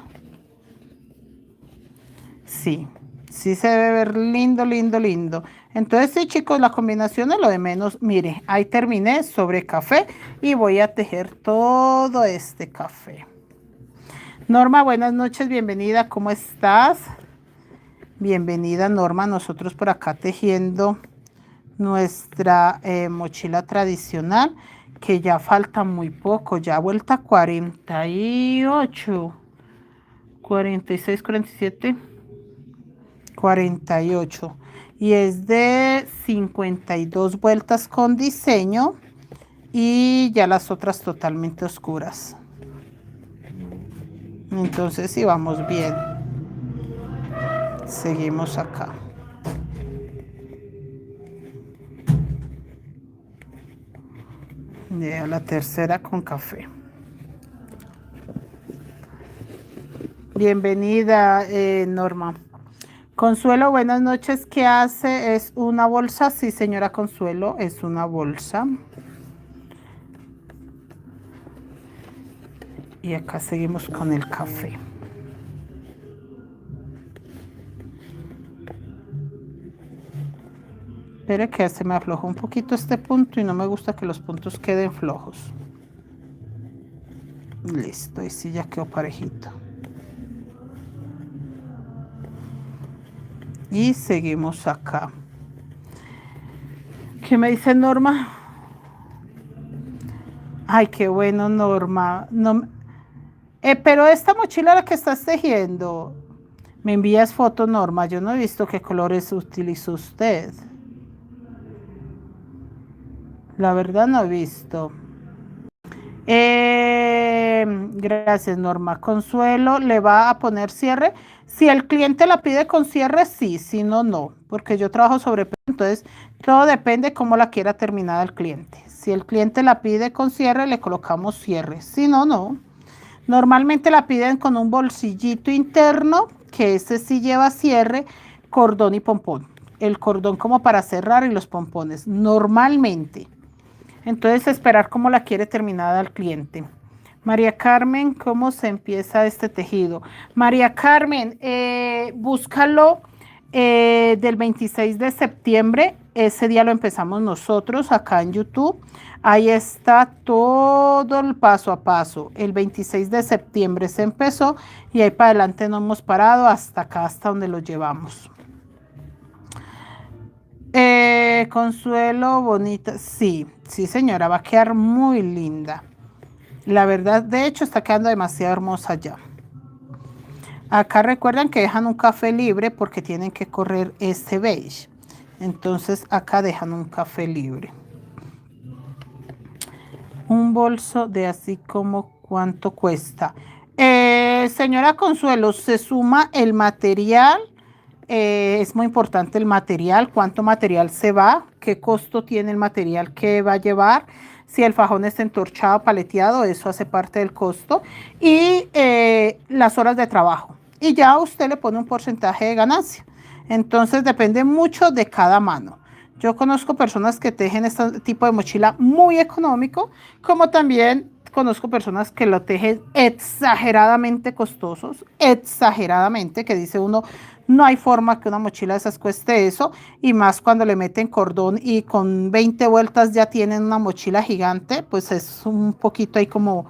Sí, sí se debe ver lindo, lindo, lindo. Entonces, sí, chicos, la combinación es lo de menos. Mire, ahí terminé sobre café y voy a tejer todo este café. Norma, buenas noches, bienvenida. ¿Cómo estás? Bienvenida, Norma. Nosotros por acá tejiendo nuestra mochila tradicional, que ya falta muy poco, ya vuelta 48, 46, 47, 48. Y es de 52 vueltas con diseño y ya las otras totalmente oscuras. Entonces, si vamos bien, seguimos acá. Ya la tercera con café. Bienvenida, Norma. Consuelo, buenas noches. ¿Qué hace? ¿Es una bolsa? Sí, señora Consuelo, es una bolsa. Y acá seguimos con el café. Espere que se me aflojó un poquito este punto y no me gusta que los puntos queden flojos. Listo, y sí ya quedó parejito. Y seguimos acá. ¿Qué me dice Norma? Ay, qué bueno, Norma. No, pero esta mochila la que estás tejiendo, me envías foto, Norma. Yo no he visto qué colores utilizó usted. La verdad no he visto. Gracias, Norma. Consuelo, ¿le va a poner cierre? Si el cliente la pide con cierre, sí, si no, no, porque yo trabajo sobre peso, entonces todo depende cómo la quiera terminada el cliente. Si el cliente la pide con cierre, le colocamos cierre, si no, no. Normalmente la piden con un bolsillito interno, que ese sí lleva cierre, cordón y pompón. El cordón como para cerrar y los pompones, normalmente. Entonces esperar cómo la quiere terminada el cliente. María Carmen, ¿cómo se empieza este tejido? María Carmen, búscalo del 26 de septiembre. Ese día lo empezamos nosotros acá en YouTube. Ahí está todo el paso a paso. El 26 de septiembre se empezó y ahí para adelante no hemos parado hasta acá, hasta donde lo llevamos. Consuelo, bonita. Sí, sí, señora, va a quedar muy linda. La verdad, de hecho, está quedando demasiado hermosa ya. Acá recuerdan que dejan un café libre porque tienen que correr este beige. Entonces, acá dejan un café libre. Un bolso de así como cuánto cuesta. Señora Consuelo, se suma el material. Es muy importante el material, cuánto material se va, qué costo tiene el material que va a llevar, si el fajón está entorchado, paleteado, eso hace parte del costo, y las horas de trabajo. Y ya usted le pone un porcentaje de ganancia. Entonces depende mucho de cada mano. Yo conozco personas que tejen este tipo de mochila muy económico, como también conozco personas que lo tejen exageradamente costosos, exageradamente, que dice uno, no hay forma que una mochila de esas cueste eso, y más cuando le meten cordón y con 20 vueltas ya tienen una mochila gigante, pues es un poquito ahí como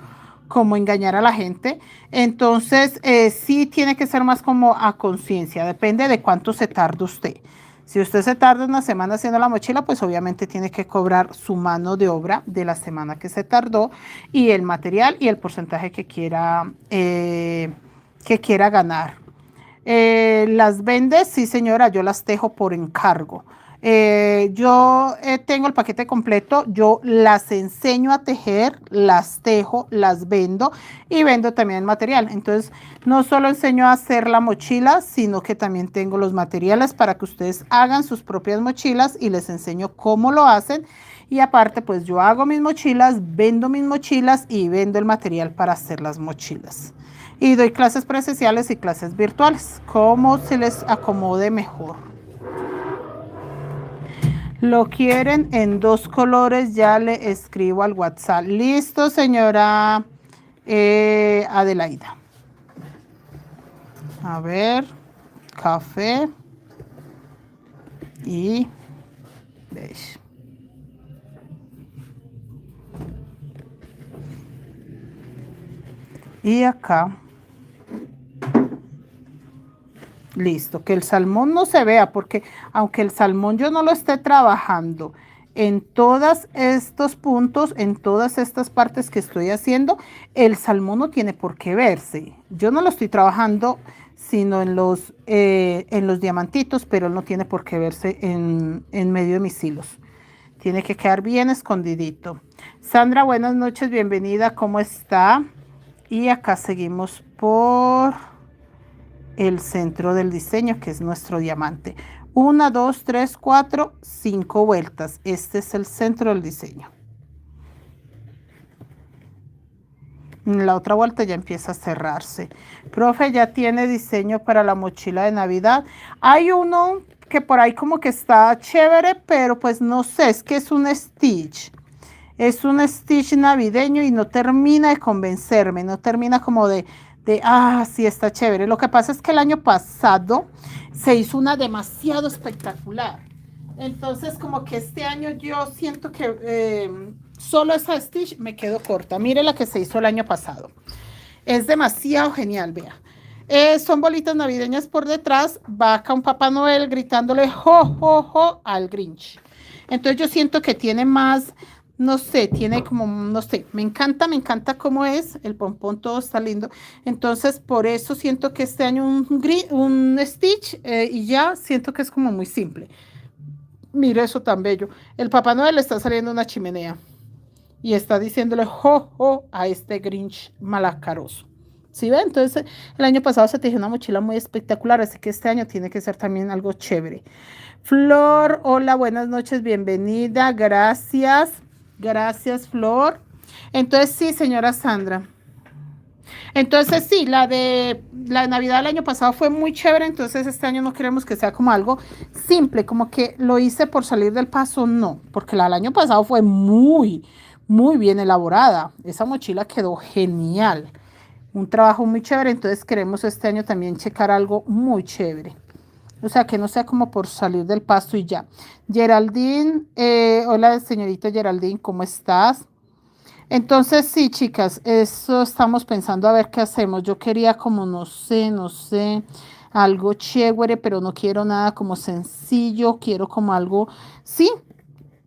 engañar a la gente. Entonces, sí tiene que ser más como a conciencia, depende de cuánto se tarde usted. Si usted se tarda una semana haciendo la mochila, pues obviamente tiene que cobrar su mano de obra de la semana que se tardó y el material y el porcentaje que quiera ganar. Las vendes, sí señora, yo las tejo por encargo. Yo tengo el paquete completo, yo las enseño a tejer, las tejo, las vendo y vendo también el material. Entonces, no solo enseño a hacer la mochila, sino que también tengo los materiales para que ustedes hagan sus propias mochilas y les enseño cómo lo hacen. Y aparte, pues yo hago mis mochilas, vendo mis mochilas y vendo el material para hacer las mochilas. Y doy clases presenciales y clases virtuales, como se les acomode mejor. Lo quieren en 2 colores, ya le escribo al WhatsApp. Listo, señora Adelaida. A ver, café y beige. Y acá. Listo, que el salmón no se vea, porque aunque el salmón yo no lo esté trabajando en todos estos puntos, en todas estas partes que estoy haciendo, el salmón no tiene por qué verse. Yo no lo estoy trabajando, sino en los diamantitos, pero él no tiene por qué verse en medio de mis hilos. Tiene que quedar bien escondidito. Sandra, buenas noches, bienvenida, ¿cómo está? Y acá seguimos por el centro del diseño, que es nuestro diamante. 1, 2, 3, 4, 5 vueltas. Este es el centro del diseño. La otra vuelta ya empieza a cerrarse. Profe, ya tiene diseño para la mochila de Navidad. Hay uno que por ahí como que está chévere, pero pues no sé, es que es un Stitch. Es un Stitch navideño y no termina de convencerme, no termina como sí, está chévere. Lo que pasa es que el año pasado se hizo una demasiado espectacular. Entonces, como que este año yo siento que solo esa Stitch me quedo corta. Mire la que se hizo el año pasado. Es demasiado genial, vea. Son bolitas navideñas por detrás, va acá un Papá Noel gritándole jo, jo, jo al Grinch. Entonces yo siento que tiene más, no sé, tiene como, no sé, me encanta cómo es, el pompón todo está lindo. Entonces por eso siento que este año un Stitch y ya siento que es como muy simple. Mira eso tan bello. El Papá Noel le está saliendo una chimenea y está diciéndole jo, jo a este Grinch malacaroso. ¿Sí ve? Entonces, el año pasado se tejió una mochila muy espectacular, así que este año tiene que ser también algo chévere. Flor, hola, buenas noches, bienvenida, gracias. Gracias, Flor. Entonces, sí, señora Sandra. Entonces, sí, la Navidad del año pasado fue muy chévere, entonces este año no queremos que sea como algo simple, como que lo hice por salir del paso, no, porque la del año pasado fue muy bien elaborada. Esa mochila quedó genial, un trabajo muy chévere, entonces queremos este año también checar algo muy chévere. O sea, que no sea como por salir del paso y ya. Geraldine, hola señorita Geraldine, ¿cómo estás? Entonces, sí, chicas, eso estamos pensando a ver qué hacemos. Yo quería como, no sé, algo chévere, pero no quiero nada como sencillo, quiero como algo, sí,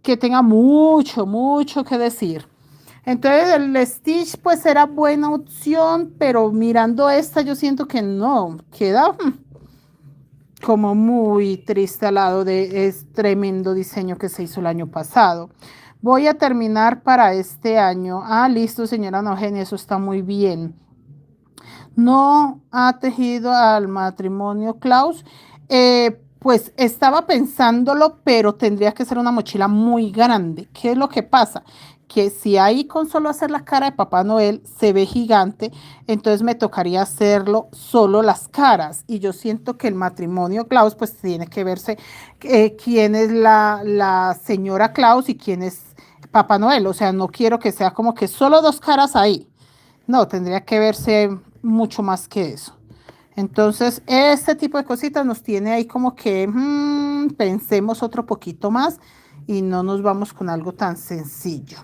que tenga mucho que decir. Entonces, el Stitch pues era buena opción, pero mirando esta yo siento que no, queda como muy triste al lado de es tremendo diseño que se hizo el año pasado. Voy a terminar para este año. Ah, listo, señora Eugenia, eso está muy bien. No ha tejido al matrimonio Klaus. Pues estaba pensándolo, pero tendría que ser una mochila muy grande. ¿Qué es lo que pasa? Que si ahí con solo hacer la cara de Papá Noel se ve gigante, entonces me tocaría hacerlo solo las caras. Y yo siento que el matrimonio Klaus, pues tiene que verse quién es la señora Klaus y quién es Papá Noel. O sea, no quiero que sea como que solo dos caras ahí. No, tendría que verse mucho más que eso. Entonces, este tipo de cositas nos tiene ahí como que pensemos otro poquito más y no nos vamos con algo tan sencillo.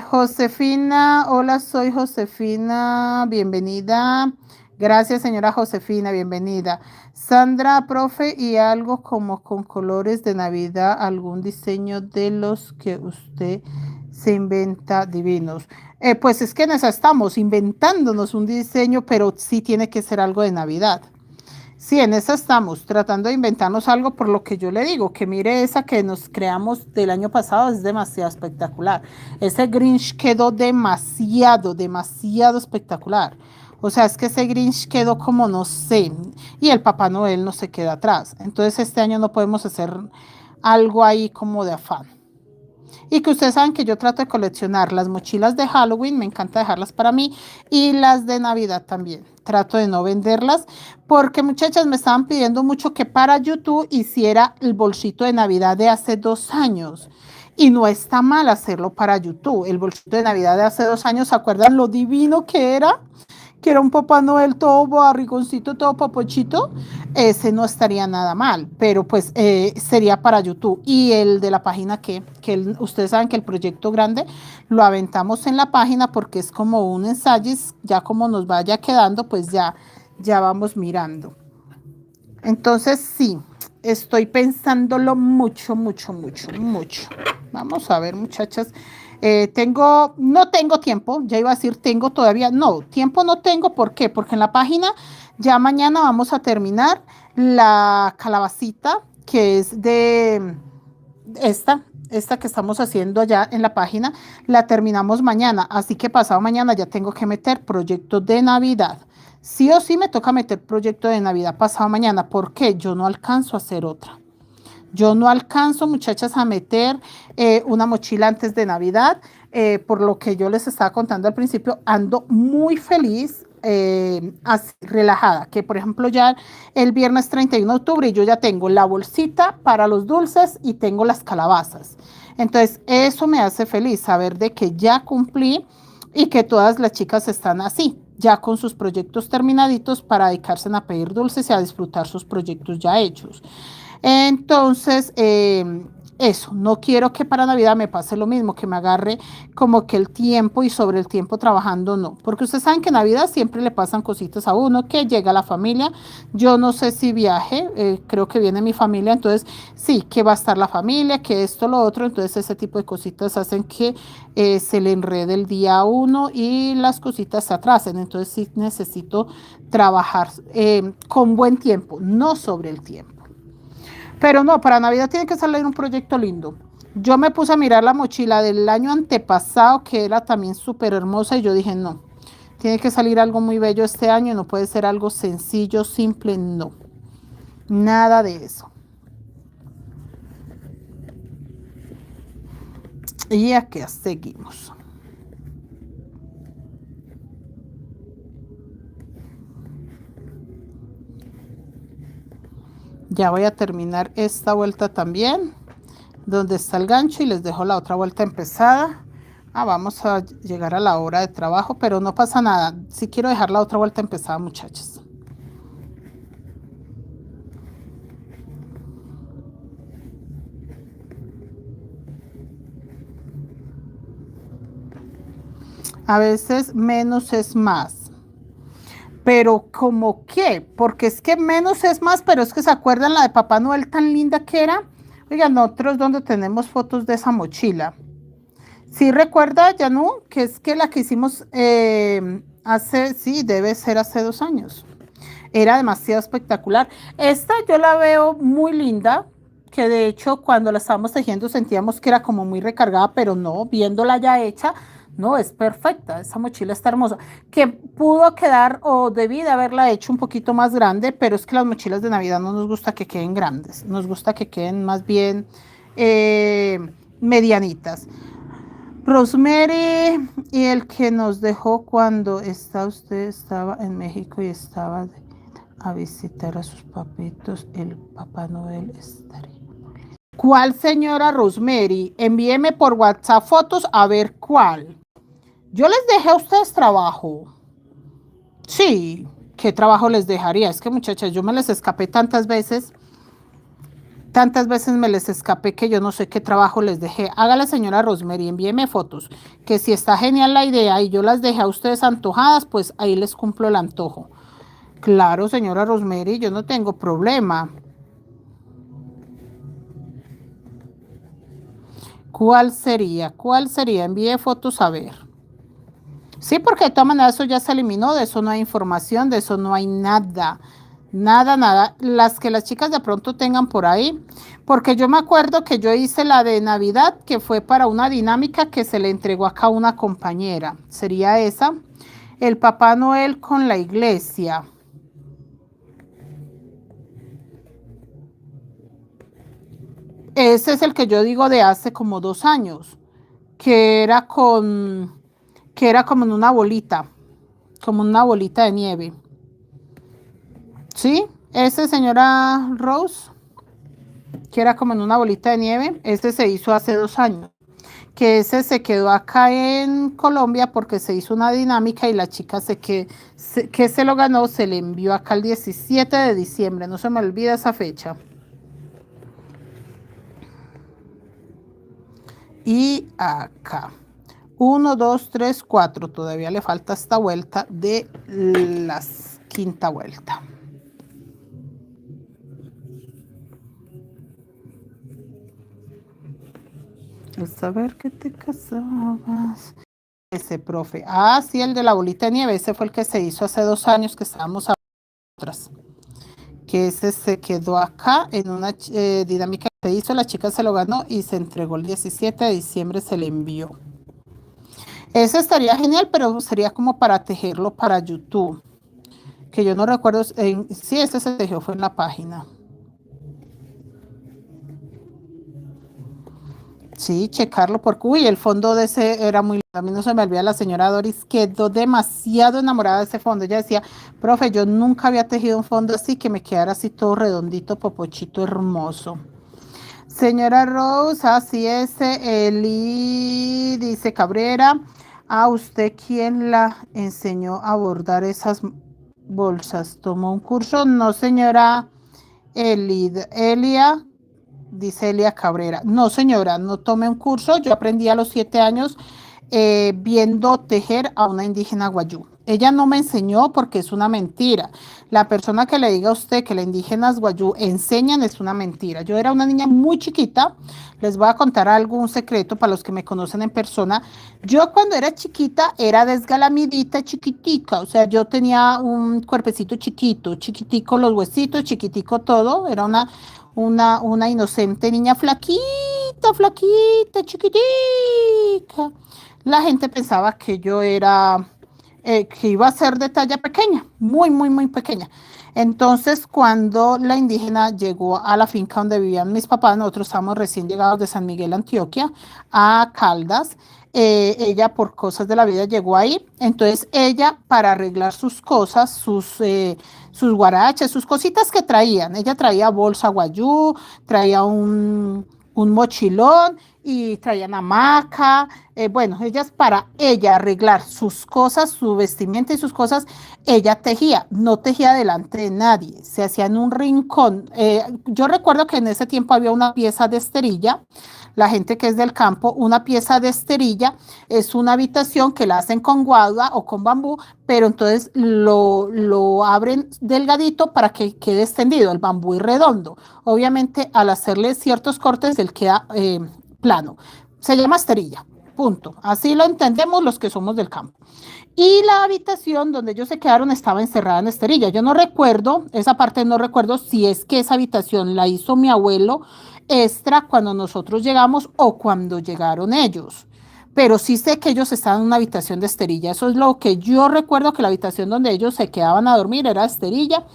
Josefina, hola, soy Josefina, bienvenida. Gracias, señora Josefina, bienvenida. Sandra, profe, y algo como con colores de Navidad, algún diseño de los que usted se inventa divinos. Pues es que nos estamos inventándonos un diseño, pero sí tiene que ser algo de Navidad. Sí, en esa estamos, tratando de inventarnos algo por lo que yo le digo, que mire esa que nos creamos del año pasado, es demasiado espectacular. Ese Grinch quedó demasiado espectacular. O sea, es que ese Grinch quedó como no sé, y el Papá Noel no se queda atrás. Entonces este año no podemos hacer algo ahí como de afán. Y que ustedes saben que yo trato de coleccionar las mochilas de Halloween, me encanta dejarlas para mí, y las de Navidad también. Trato de no venderlas porque muchachas me estaban pidiendo mucho que para YouTube hiciera el bolsito de Navidad de hace 2 años. Y no está mal hacerlo para YouTube. El bolsito de Navidad de hace 2 años, ¿se acuerdan lo divino que era? Que era un Papá Noel todo barrigoncito, todo papochito, ese no estaría nada mal, pero pues sería para YouTube. Y el de la página ustedes saben que el proyecto grande lo aventamos en la página porque es como un ensayo, ya como nos vaya quedando, pues ya vamos mirando. Entonces sí, estoy pensándolo mucho. Vamos a ver, muchachas. No tengo tiempo, ya iba a decir tengo todavía, no, tiempo no tengo, ¿por qué? Porque en la página ya mañana vamos a terminar la calabacita, que es de esta que estamos haciendo allá en la página, la terminamos mañana, así que pasado mañana ya tengo que meter proyectos de Navidad. Sí o sí me toca meter proyecto de Navidad pasado mañana, porque yo no alcanzo a hacer otra. Yo no alcanzo, muchachas, a meter una mochila antes de Navidad. Por lo que yo les estaba contando al principio, ando muy feliz, así, relajada. Que, por ejemplo, ya el viernes 31 de octubre yo ya tengo la bolsita para los dulces y tengo las calabazas. Entonces, eso me hace feliz, saber de que ya cumplí y que todas las chicas están así, ya con sus proyectos terminaditos para dedicarse a pedir dulces y a disfrutar sus proyectos ya hechos. Entonces, eso, no quiero que para Navidad me pase lo mismo, que me agarre como que el tiempo y sobre el tiempo trabajando, no. Porque ustedes saben que en Navidad siempre le pasan cositas a uno, que llega la familia. Yo no sé si viaje, creo que viene mi familia, entonces sí, que va a estar la familia, que esto, lo otro. Entonces ese tipo de cositas hacen que se le enrede el día a uno y las cositas se atrasen. Entonces sí necesito trabajar con buen tiempo, no sobre el tiempo. Pero no, para Navidad tiene que salir un proyecto lindo. Yo me puse a mirar la mochila del año antepasado, que era también súper hermosa, y yo dije, no, tiene que salir algo muy bello este año, no puede ser algo sencillo, simple, no. Nada de eso. Y aquí seguimos. Ya voy a terminar esta vuelta también, donde está el gancho, y les dejo la otra vuelta empezada. Vamos a llegar a la hora de trabajo, pero no pasa nada. Sí quiero dejar la otra vuelta empezada, muchachos. A veces menos es más. Pero ¿como qué? Porque es que menos es más, pero es que se acuerdan la de Papá Noel tan linda que era. Oigan, nosotros donde tenemos fotos de esa mochila. Sí recuerda, Yanu, que es que la que hicimos hace, sí, debe ser hace 2 años. Era demasiado espectacular. Esta yo la veo muy linda, que de hecho cuando la estábamos tejiendo sentíamos que era como muy recargada, pero no, viéndola ya hecha, no, es perfecta. Esa mochila está hermosa. Que pudo quedar o debí de haberla hecho un poquito más grande, pero es que las mochilas de Navidad no nos gusta que queden grandes, nos gusta que queden más bien eh, medianitas. Rosemary y el que nos dejó cuando usted estaba en México y estaba a visitar a sus papitos, el Papá Noel estaría. ¿Cuál señora Rosemary? Envíeme por WhatsApp fotos a ver cuál. Yo les dejé a ustedes trabajo. Sí, ¿qué trabajo les dejaría? Es que muchachas, yo me les escapé tantas veces me les escapé que yo no sé qué trabajo les dejé. Hágale, señora Rosemary, envíeme fotos, que si está genial la idea y yo las dejé a ustedes antojadas, pues ahí les cumplo el antojo. Claro, señora Rosemary, yo no tengo problema. ¿Cuál sería? ¿Cuál sería? Envíe fotos a ver. Sí, porque de todas maneras eso ya se eliminó, de eso no hay información, de eso no hay nada. Nada, nada. Las que las chicas de pronto tengan por ahí. Porque yo me acuerdo que yo hice la de Navidad, que fue para una dinámica que se le entregó acá a una compañera. Sería esa. El Papá Noel con la iglesia. Ese es el que yo digo de hace como 2 años. Que era que era como una bolita de nieve. ¿Sí? Ese, señora Rose, que era como en una bolita de nieve, ese se hizo hace 2 años. Que ese se quedó acá en Colombia porque se hizo una dinámica y la chica que se lo ganó, se le envió acá el 17 de diciembre. No se me olvida esa fecha. Y acá. 1, 2, 3, 4. Todavía le falta esta vuelta de la quinta vuelta. El saber que te casabas. Ese profe. Sí, el de la bolita de nieve. Ese fue el que se hizo hace 2 años que estábamos a otras. Que ese se quedó acá en una dinámica que se hizo. La chica se lo ganó y se entregó el 17 de diciembre. Se le envió. Ese estaría genial, pero sería como para tejerlo para YouTube. Que yo no recuerdo. Sí, ese se tejió, fue en la página. Sí, checarlo porque, uy, el fondo de ese era muy lindo. A mí no se me olvida, la señora Doris quedó demasiado enamorada de ese fondo. Ella decía, profe, yo nunca había tejido un fondo así, que me quedara así todo redondito, popochito, hermoso. Señora Rose, así es, Eli, dice Cabrera, ¿a usted quién la enseñó a bordar esas bolsas? ¿Tomó un curso? No, señora Elia, dice Elia Cabrera. No, señora, no tomé un curso. Yo aprendí a los 7 años viendo tejer a una indígena guayú. Ella no me enseñó porque es una mentira. La persona que le diga a usted que las indígenas guayú enseñan es una mentira. Yo era una niña muy chiquita. Les voy a contar algún secreto para los que me conocen en persona. Yo cuando era chiquita era desgalamidita, chiquitica. O sea, yo tenía un cuerpecito chiquito, chiquitico los huesitos, chiquitico todo. Era una inocente niña flaquita, flaquita, chiquitica. La gente pensaba que yo era, que iba a ser de talla pequeña, muy, muy, muy pequeña. Entonces, cuando la indígena llegó a la finca donde vivían mis papás, nosotros estábamos recién llegados de San Miguel, Antioquia, a Caldas. Ella, por cosas de la vida, llegó ahí. Entonces, ella, para arreglar sus cosas, sus guaraches, sus cositas que traían, ella traía bolsa guayú, traía un mochilón y traían hamaca. Bueno, ellas para ella arreglar sus cosas, su vestimenta y sus cosas, ella tejía, no tejía delante de nadie, se hacía en un rincón. Yo recuerdo que en ese tiempo había una pieza de esterilla, la gente que es del campo, una pieza de esterilla es una habitación que la hacen con guadua o con bambú, pero entonces lo abren delgadito para que quede extendido el bambú y redondo. Obviamente, al hacerle ciertos cortes, él queda plano. Se llama esterilla. Punto. Así lo entendemos los que somos del campo. Y la habitación donde ellos se quedaron estaba encerrada en esterilla. Yo no recuerdo, esa parte no recuerdo si es que esa habitación la hizo mi abuelo extra cuando nosotros llegamos o cuando llegaron ellos. Pero sí sé que ellos estaban en una habitación de esterilla. Eso es lo que yo recuerdo, que la habitación donde ellos se quedaban a dormir era esterilla,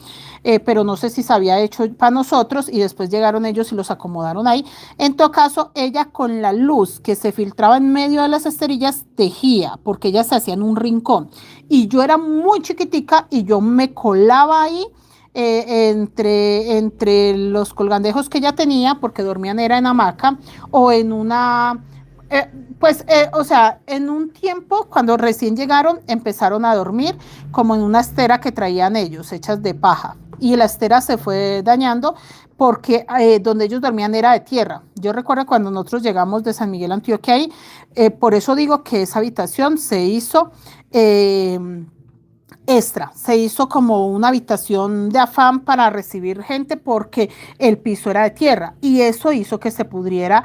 pero no sé si se había hecho para nosotros y después llegaron ellos y los acomodaron ahí. En todo caso, ella con la luz que se filtraba en medio de las esterillas tejía, porque ellas se hacían un rincón. Y yo era muy chiquitica y yo me colaba ahí entre los colgandejos que ella tenía, porque dormían era en hamaca o en una o sea, en un tiempo, cuando recién llegaron, empezaron a dormir como en una estera que traían ellos, hechas de paja. Y la estera se fue dañando porque donde ellos dormían era de tierra. Yo recuerdo cuando nosotros llegamos de San Miguel, Antioquia, ahí, por eso digo que esa habitación se hizo extra, se hizo como una habitación de afán para recibir gente porque el piso era de tierra y eso hizo que se pudriera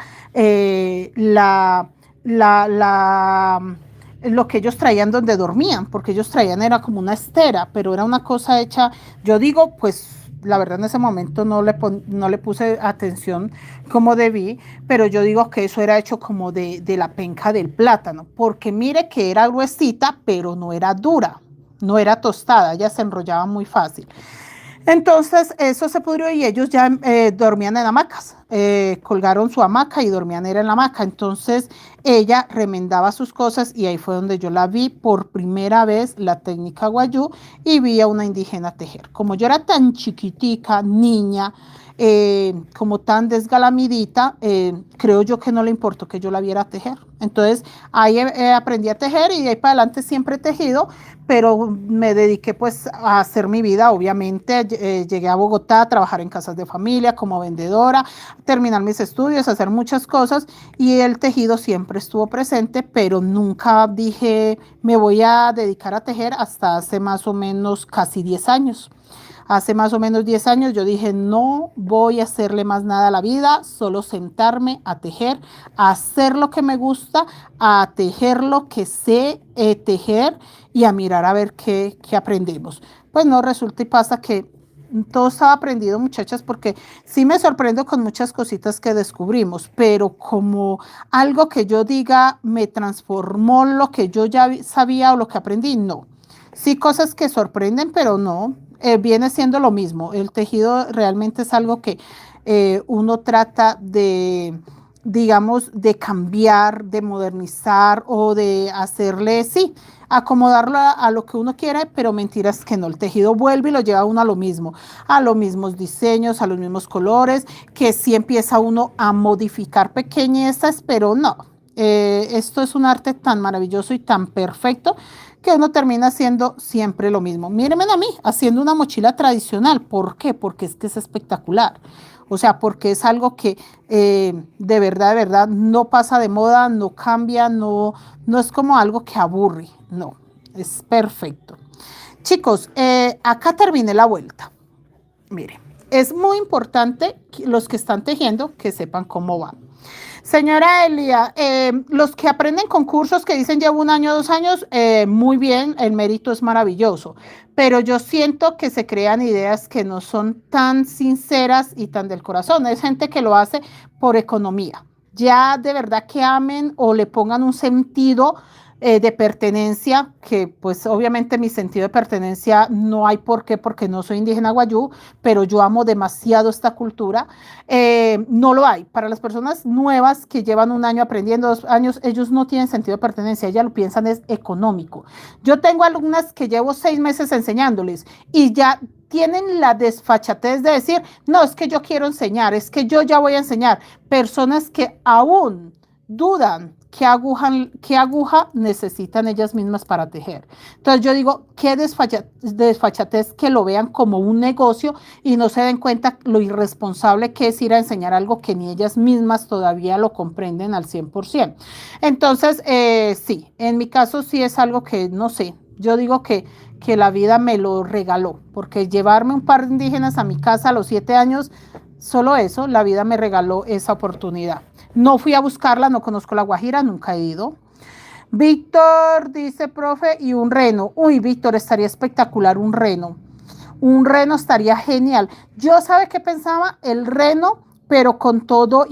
la, la, lo que ellos traían donde dormían, porque ellos traían era como una estera, pero era una cosa hecha, yo digo, pues la verdad en ese momento no le puse atención como debí, pero yo digo que eso era hecho como de la penca del plátano, porque mire que era gruesita, pero no era dura, no era tostada, ella se enrollaba muy fácil. Entonces eso se pudrió y ellos ya dormían en hamacas, colgaron su hamaca y dormían era en la hamaca. Entonces ella remendaba sus cosas y ahí fue donde yo la vi por primera vez, la técnica guayú, y vi a una indígena tejer. Como yo era tan chiquitica, niña, como tan desgalamidita, creo yo que no le importó que yo la viera tejer. Entonces ahí aprendí a tejer y de ahí para adelante siempre he tejido, pero me dediqué pues a hacer mi vida, obviamente. Llegué a Bogotá a trabajar en casas de familia como vendedora, terminar mis estudios, hacer muchas cosas y el tejido siempre estuvo presente, pero nunca dije me voy a dedicar a tejer hasta hace más o menos casi 10 años. Hace más o menos 10 años yo dije, no voy a hacerle más nada a la vida, solo sentarme a tejer, a hacer lo que me gusta, a tejer lo que sé tejer y a mirar a ver qué aprendemos. Pues no, resulta y pasa que todo estaba aprendido, muchachas, porque sí me sorprendo con muchas cositas que descubrimos, pero como algo que yo diga me transformó lo que yo ya sabía o lo que aprendí, no. Sí, cosas que sorprenden, pero no, viene siendo lo mismo. El tejido realmente es algo que uno trata de, digamos, de cambiar, de modernizar o de hacerle, sí, acomodarlo a lo que uno quiere, pero mentiras que no. El tejido vuelve y lo lleva uno a los mismos diseños, a los mismos colores, que sí empieza uno a modificar pequeñezas, pero no. Esto es un arte tan maravilloso y tan perfecto que uno termina haciendo siempre lo mismo. Mírenme a mí, haciendo una mochila tradicional. ¿Por qué? Porque es que es espectacular. O sea, porque es algo que de verdad, no pasa de moda, no cambia, no es como algo que aburre. No, es perfecto. Chicos, acá terminé la vuelta. Mire, es muy importante que los que están tejiendo que sepan cómo va. Señora Elia, los que aprenden con cursos que dicen llevo un año, 2 años, muy bien, el mérito es maravilloso, pero yo siento que se crean ideas que no son tan sinceras y tan del corazón. Es gente que lo hace por economía. Ya de verdad que amen o le pongan un sentido de pertenencia, que pues obviamente mi sentido de pertenencia no hay por qué, porque no soy indígena guayú, pero yo amo demasiado esta cultura. No lo hay. Para las personas nuevas que llevan un año aprendiendo, 2 años, ellos no tienen sentido de pertenencia, ellas lo piensan es económico. Yo tengo alumnas que llevo 6 meses enseñándoles y ya tienen la desfachatez de decir, no, es que yo quiero enseñar, es que yo ya voy a enseñar. Personas que aún dudan qué aguja necesitan ellas mismas para tejer. Entonces yo digo, qué desfachatez que lo vean como un negocio y no se den cuenta lo irresponsable que es ir a enseñar algo que ni ellas mismas todavía lo comprenden al 100%. Entonces, sí, en mi caso sí es algo que, no sé, yo digo que la vida me lo regaló, porque llevarme un par de indígenas a mi casa a los 7 años, solo eso, la vida me regaló esa oportunidad. No fui a buscarla, no conozco la Guajira, nunca he ido. Víctor dice, profe, y un reno. Uy, Víctor, estaría espectacular un reno. Un reno estaría genial. Yo, ¿sabe qué pensaba? El reno, pero con todo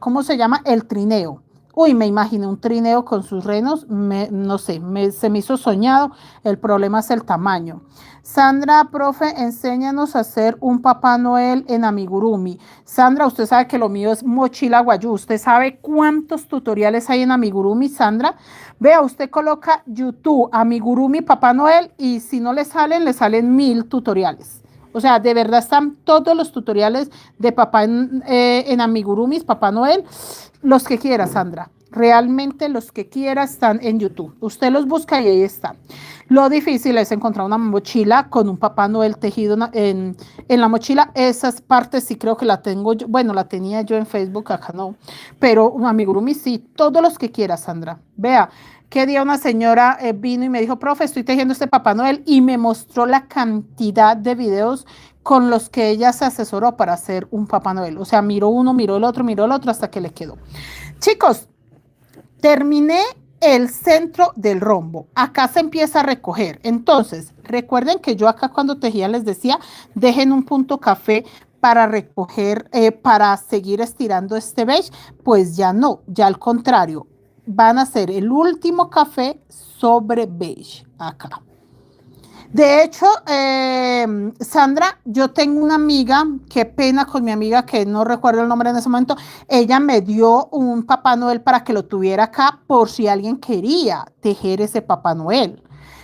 ¿cómo se llama? El trineo. Uy, me imaginé un trineo con sus renos, no sé, se me hizo soñado. El problema es el tamaño. Sandra, profe, enséñanos a hacer un Papá Noel en amigurumi. Sandra, usted sabe que lo mío es mochila guayú. ¿Usted sabe cuántos tutoriales hay en amigurumi, Sandra? Vea, usted coloca YouTube, amigurumi, Papá Noel, y si no le salen 1000 tutoriales. O sea, de verdad están todos los tutoriales de papá en amigurumis, Papá Noel, los que quiera, Sandra. Realmente los que quiera están en YouTube. Usted los busca y ahí están. Lo difícil es encontrar una mochila con un Papá Noel tejido en la mochila. Esas partes sí creo que la tengo yo. Bueno, la tenía yo en Facebook, acá no. Pero un amigurumi sí, todos los que quiera, Sandra. Vea, qué día una señora vino y me dijo, profe, estoy tejiendo este Papá Noel y me mostró la cantidad de videos con los que ella se asesoró para hacer un Papá Noel. O sea, miró uno, miró el otro hasta que le quedó. Chicos, terminé el centro del rombo. Acá se empieza a recoger. Entonces, recuerden que yo acá cuando tejía les decía, dejen un punto café para recoger, para seguir estirando este beige. Pues ya no, ya al contrario, van a hacer el último café sobre beige acá. De hecho, Sandra, yo tengo una amiga, qué pena con mi amiga que no recuerdo el nombre en ese momento, ella me dio un Papá Noel para que lo tuviera acá por si alguien quería tejer ese Papá Noel.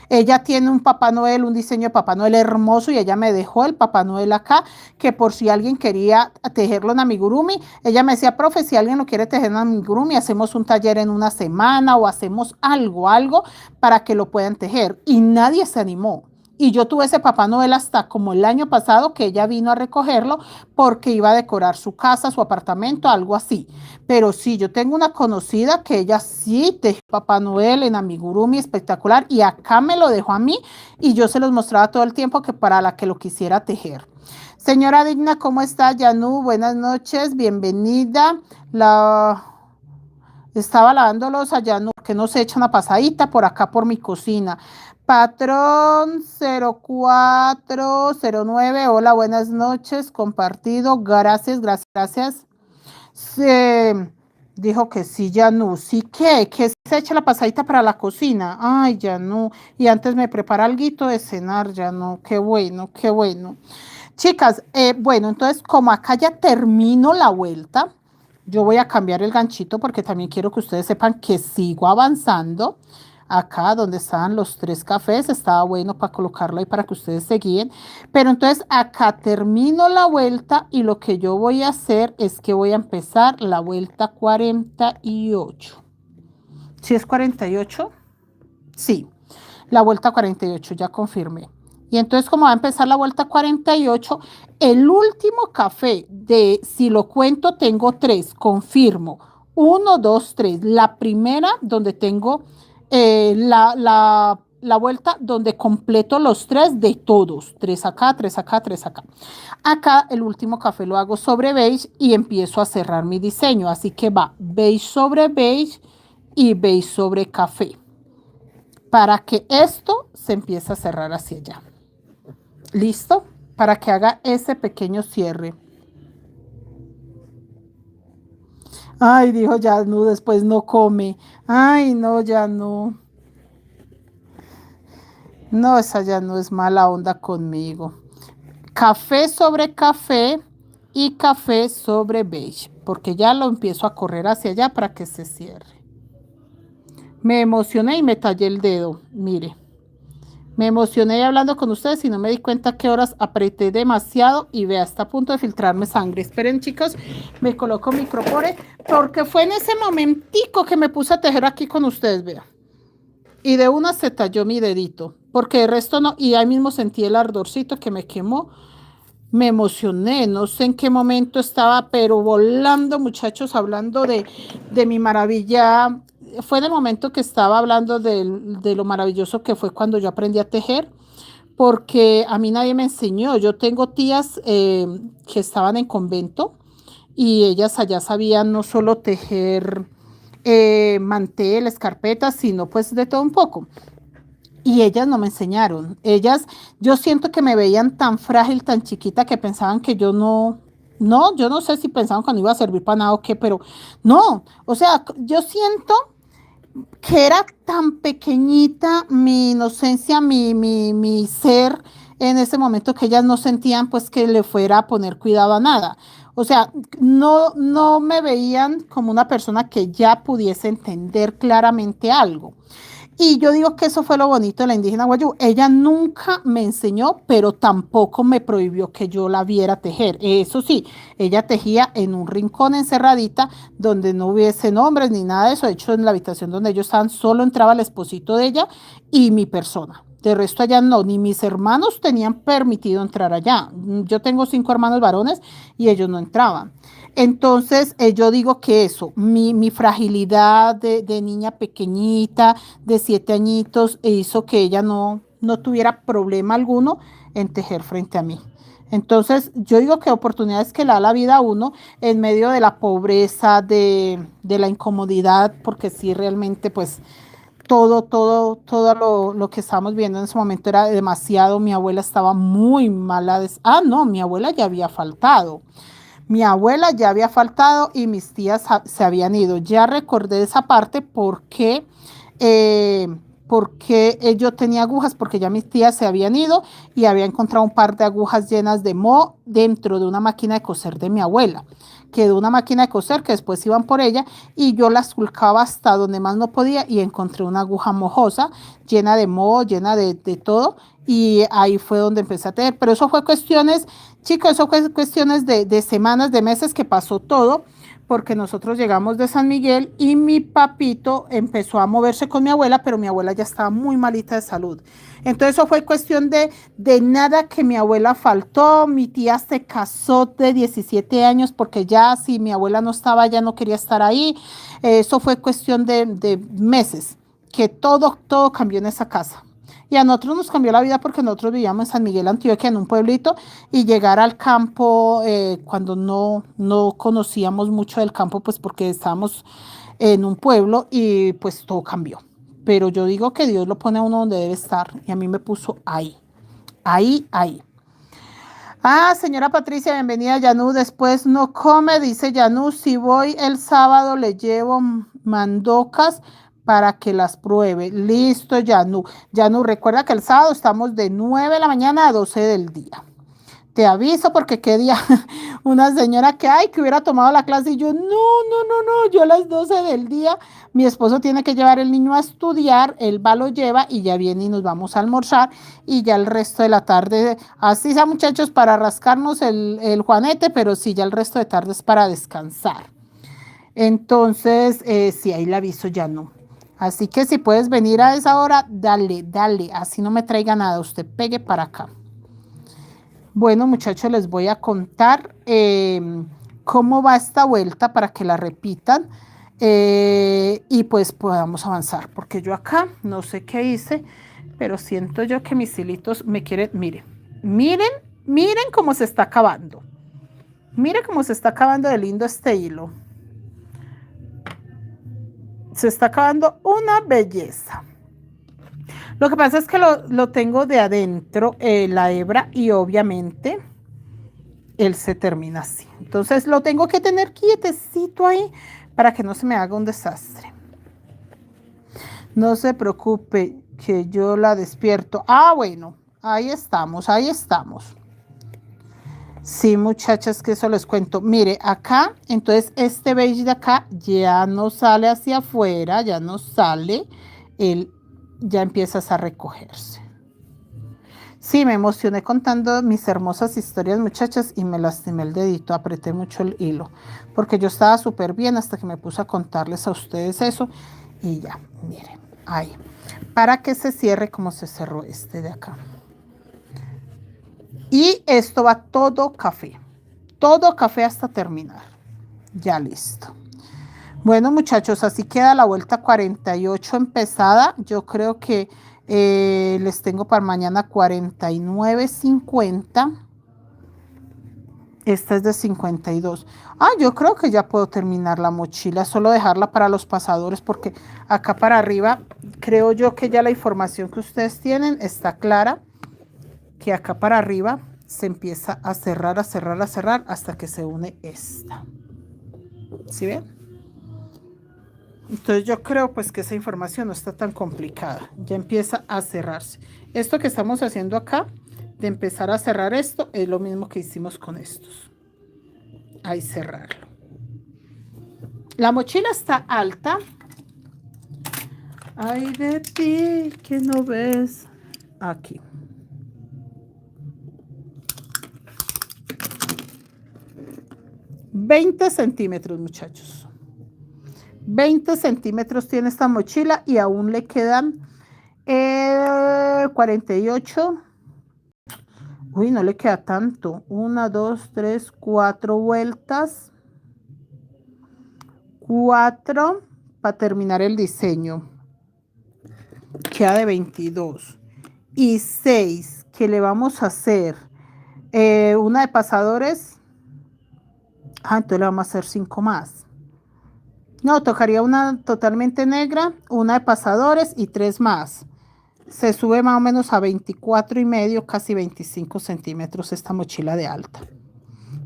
Ella tiene un Papá Noel, un diseño de Papá Noel hermoso y ella me dejó el Papá Noel acá, que por si alguien quería tejerlo en amigurumi, ella me decía, profe, si alguien lo quiere tejer en amigurumi, hacemos un taller en una semana o hacemos algo para que lo puedan tejer. Y nadie se animó. Y yo tuve ese Papá Noel hasta como el año pasado que ella vino a recogerlo porque iba a decorar su casa, su apartamento, algo así. Pero sí, yo tengo una conocida que ella sí tejió Papá Noel en amigurumi espectacular y acá me lo dejó a mí y yo se los mostraba todo el tiempo que para la que lo quisiera tejer. Señora Digna, ¿cómo está? Yanú, buenas noches, bienvenida. Estaba lavándolos allá, no, que no se echa una pasadita por acá por mi cocina. Patrón 0409, hola, buenas noches, compartido, gracias, gracias, gracias. Se dijo que sí, ya no, sí que se echa la pasadita para la cocina. Ay, ya no, y antes me prepara alguito de cenar, ya no, qué bueno, qué bueno. Chicas, bueno, entonces como acá ya termino la vuelta, yo voy a cambiar el ganchito porque también quiero que ustedes sepan que sigo avanzando. acá donde estaban los 3 cafés, estaba bueno para colocarlo ahí para que ustedes se guíen. Pero entonces acá termino la vuelta y lo que yo voy a hacer es que voy a empezar la vuelta 48. ¿Sí es 48? Sí, la vuelta 48, ya confirmé. Y entonces como va a empezar la vuelta 48, el último café de, si lo cuento, tengo 3, confirmo. 1, 2, 3. La primera donde tengo la vuelta donde completo los 3 de todos. 3 acá, 3 acá, 3 acá. Acá el último café lo hago sobre beige y empiezo a cerrar mi diseño. Así que va beige sobre beige y beige sobre café, para que esto se empiece a cerrar hacia allá. ¿Listo? Para que haga ese pequeño cierre. Ay, dijo Yanu, después no come. Ay, no, ya no. No, esa ya no es mala onda conmigo. Café sobre café y café sobre beige, porque ya lo empiezo a correr hacia allá para que se cierre. Me emocioné y me tallé el dedo, mire. Me emocioné hablando con ustedes y no me di cuenta qué horas apreté demasiado y vea, está a punto de filtrarme sangre. Esperen, chicos, me coloco micropore porque fue en ese momentico que me puse a tejer aquí con ustedes, vea. Y de una se talló mi dedito, porque el resto no, y ahí mismo sentí el ardorcito que me quemó. Me emocioné, no sé en qué momento estaba, pero volando, muchachos, hablando de mi maravilla. Fue en el momento que estaba hablando de lo maravilloso que fue cuando yo aprendí a tejer, porque a mí nadie me enseñó. Yo tengo tías que estaban en convento y ellas allá sabían no solo tejer manteles, carpetas, sino pues de todo un poco. Y ellas no me enseñaron. Ellas, yo siento que me veían tan frágil, tan chiquita, que pensaban que yo no, yo no sé si pensaban que no iba a servir para nada o qué, pero no. O sea, yo siento que era tan pequeñita mi inocencia, mi ser en ese momento, que ellas no sentían pues que le fuera a poner cuidado a nada. O sea, no me veían como una persona que ya pudiese entender claramente algo. Y yo digo que eso fue lo bonito de la indígena Guayú. Ella nunca me enseñó, pero tampoco me prohibió que yo la viera tejer. Eso sí, ella tejía en un rincón encerradita donde no hubiese nombres ni nada de eso. De hecho, en la habitación donde ellos estaban, solo entraba el esposito de ella y mi persona. De resto allá no, ni mis hermanos tenían permitido entrar allá. Yo tengo 5 hermanos varones y ellos no entraban. Entonces, yo digo que eso, mi fragilidad de niña pequeñita, de 7 añitos, hizo que ella no tuviera problema alguno en tejer frente a mí. Entonces, yo digo que oportunidades que le da la vida a uno en medio de la pobreza, de la incomodidad, porque sí, realmente, pues, todo lo que estábamos viendo en ese momento era demasiado. Mi abuela estaba muy mala. No, mi abuela ya había faltado. Mi abuela ya había faltado y mis tías se habían ido. Ya recordé esa parte eh, porque yo tenía agujas, porque ya mis tías se habían ido y había encontrado un par de agujas llenas de moho dentro de una máquina de coser de mi abuela. Quedó una máquina de coser que después iban por ella y yo la sulcaba hasta donde más no podía y encontré una aguja mojosa llena de moho, llena de todo, y ahí fue donde empecé a tejer. Pero eso fue cuestiones, chicos, eso fue cuestiones de semanas, de meses que pasó todo, porque nosotros llegamos de San Miguel y mi papito empezó a moverse con mi abuela, pero mi abuela ya estaba muy malita de salud. Entonces eso fue cuestión de nada, que mi abuela faltó. Mi tía se casó de 17 años porque ya si mi abuela no estaba, ya no quería estar ahí. Eso fue cuestión de meses, que todo cambió en esa casa. Y a nosotros nos cambió la vida porque nosotros vivíamos en San Miguel, Antioquia, en un pueblito, y llegar al campo cuando no conocíamos mucho del campo, pues porque estábamos en un pueblo y pues todo cambió. Pero yo digo que Dios lo pone a uno donde debe estar y a mí me puso ahí, ahí. Ah, señora Patricia, bienvenida. Yanú, después no come, dice Yanú. Si voy el sábado le llevo mandocas para que las pruebe. Listo, Yanú. Yanú, recuerda que el sábado estamos de 9 de la mañana a 12 del día. Te aviso porque qué día una señora que, ay, que hubiera tomado la clase y yo, no, yo a las 12 del día, mi esposo tiene que llevar el niño a estudiar, él va, lo lleva y ya viene y nos vamos a almorzar y ya el resto de la tarde, así sea muchachos, para rascarnos el juanete, pero sí, ya el resto de tarde es para descansar. Entonces, si ahí le aviso, ya no. Así que si puedes venir a esa hora, dale, así no me traiga nada, usted pegue para acá. Bueno, muchachos, les voy a contar cómo va esta vuelta para que la repitan y pues podamos avanzar, porque yo acá no sé qué hice, pero siento yo que mis hilitos me quieren, miren cómo se está acabando. Miren cómo se está acabando de lindo este hilo. Se está acabando una belleza. Lo que pasa es que lo tengo de adentro, la hebra, y obviamente él se termina así. Entonces lo tengo que tener quietecito ahí para que no se me haga un desastre. No se preocupe que yo la despierto. Ah, bueno, ahí estamos. Sí, muchachas, que eso les cuento. Mire, acá, entonces este beige de acá ya no sale hacia afuera, ya no sale, ya empiezas a recogerse. Sí, me emocioné contando mis hermosas historias, muchachas, y me lastimé el dedito, apreté mucho el hilo, porque yo estaba súper bien hasta que me puse a contarles a ustedes eso, y ya, miren, ahí, para que se cierre como se cerró este de acá. Y esto va todo café hasta terminar. Ya listo. Bueno, muchachos, así queda la vuelta 48 empezada. Yo creo que les tengo para mañana 49.50. Esta es de 52. Ah, yo creo que ya puedo terminar la mochila, solo dejarla para los pasadores, porque acá para arriba creo yo que ya la información que ustedes tienen está clara, que acá para arriba se empieza a cerrar hasta que se une esta. ¿Sí ven? Entonces yo creo pues que esa información no está tan complicada. Ya empieza a cerrarse. Esto que estamos haciendo acá, de empezar a cerrar esto, es lo mismo que hicimos con estos. Ahí cerrarlo. La mochila está alta. Ay de ti que no ves. Aquí. $20 centímetros, muchachos. 20 centímetros tiene esta mochila y aún le quedan 48. Uy, no le queda tanto. 1, 2, 3, 4 vueltas. 4 para terminar el diseño. Queda de 22. Y 6 que le vamos a hacer una de pasadores. Ah, entonces le vamos a hacer 5 más. No, tocaría una totalmente negra, una de pasadores y 3 más. Se sube más o menos a 24,5, casi 25 centímetros esta mochila de alta.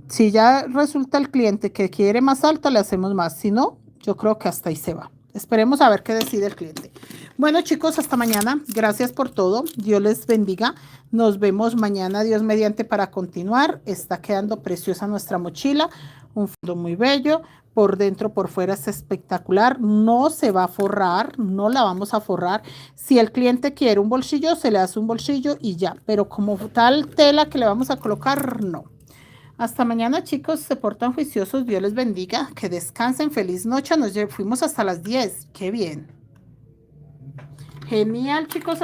Si ya resulta el cliente que quiere más alta, le hacemos más. Si no, yo creo que hasta ahí se va. Esperemos a ver qué decide el cliente. Bueno, chicos, hasta mañana. Gracias por todo. Dios les bendiga. Nos vemos mañana, Dios mediante, para continuar. Está quedando preciosa nuestra mochila. Un fondo muy bello. Por dentro, por fuera es espectacular. No se va a forrar. No la vamos a forrar. Si el cliente quiere un bolsillo, se le hace un bolsillo y ya. Pero como tal tela que le vamos a colocar, no. Hasta mañana, chicos, se portan juiciosos, Dios les bendiga, que descansen, feliz noche, fuimos hasta las 10, qué bien. Genial, chicos.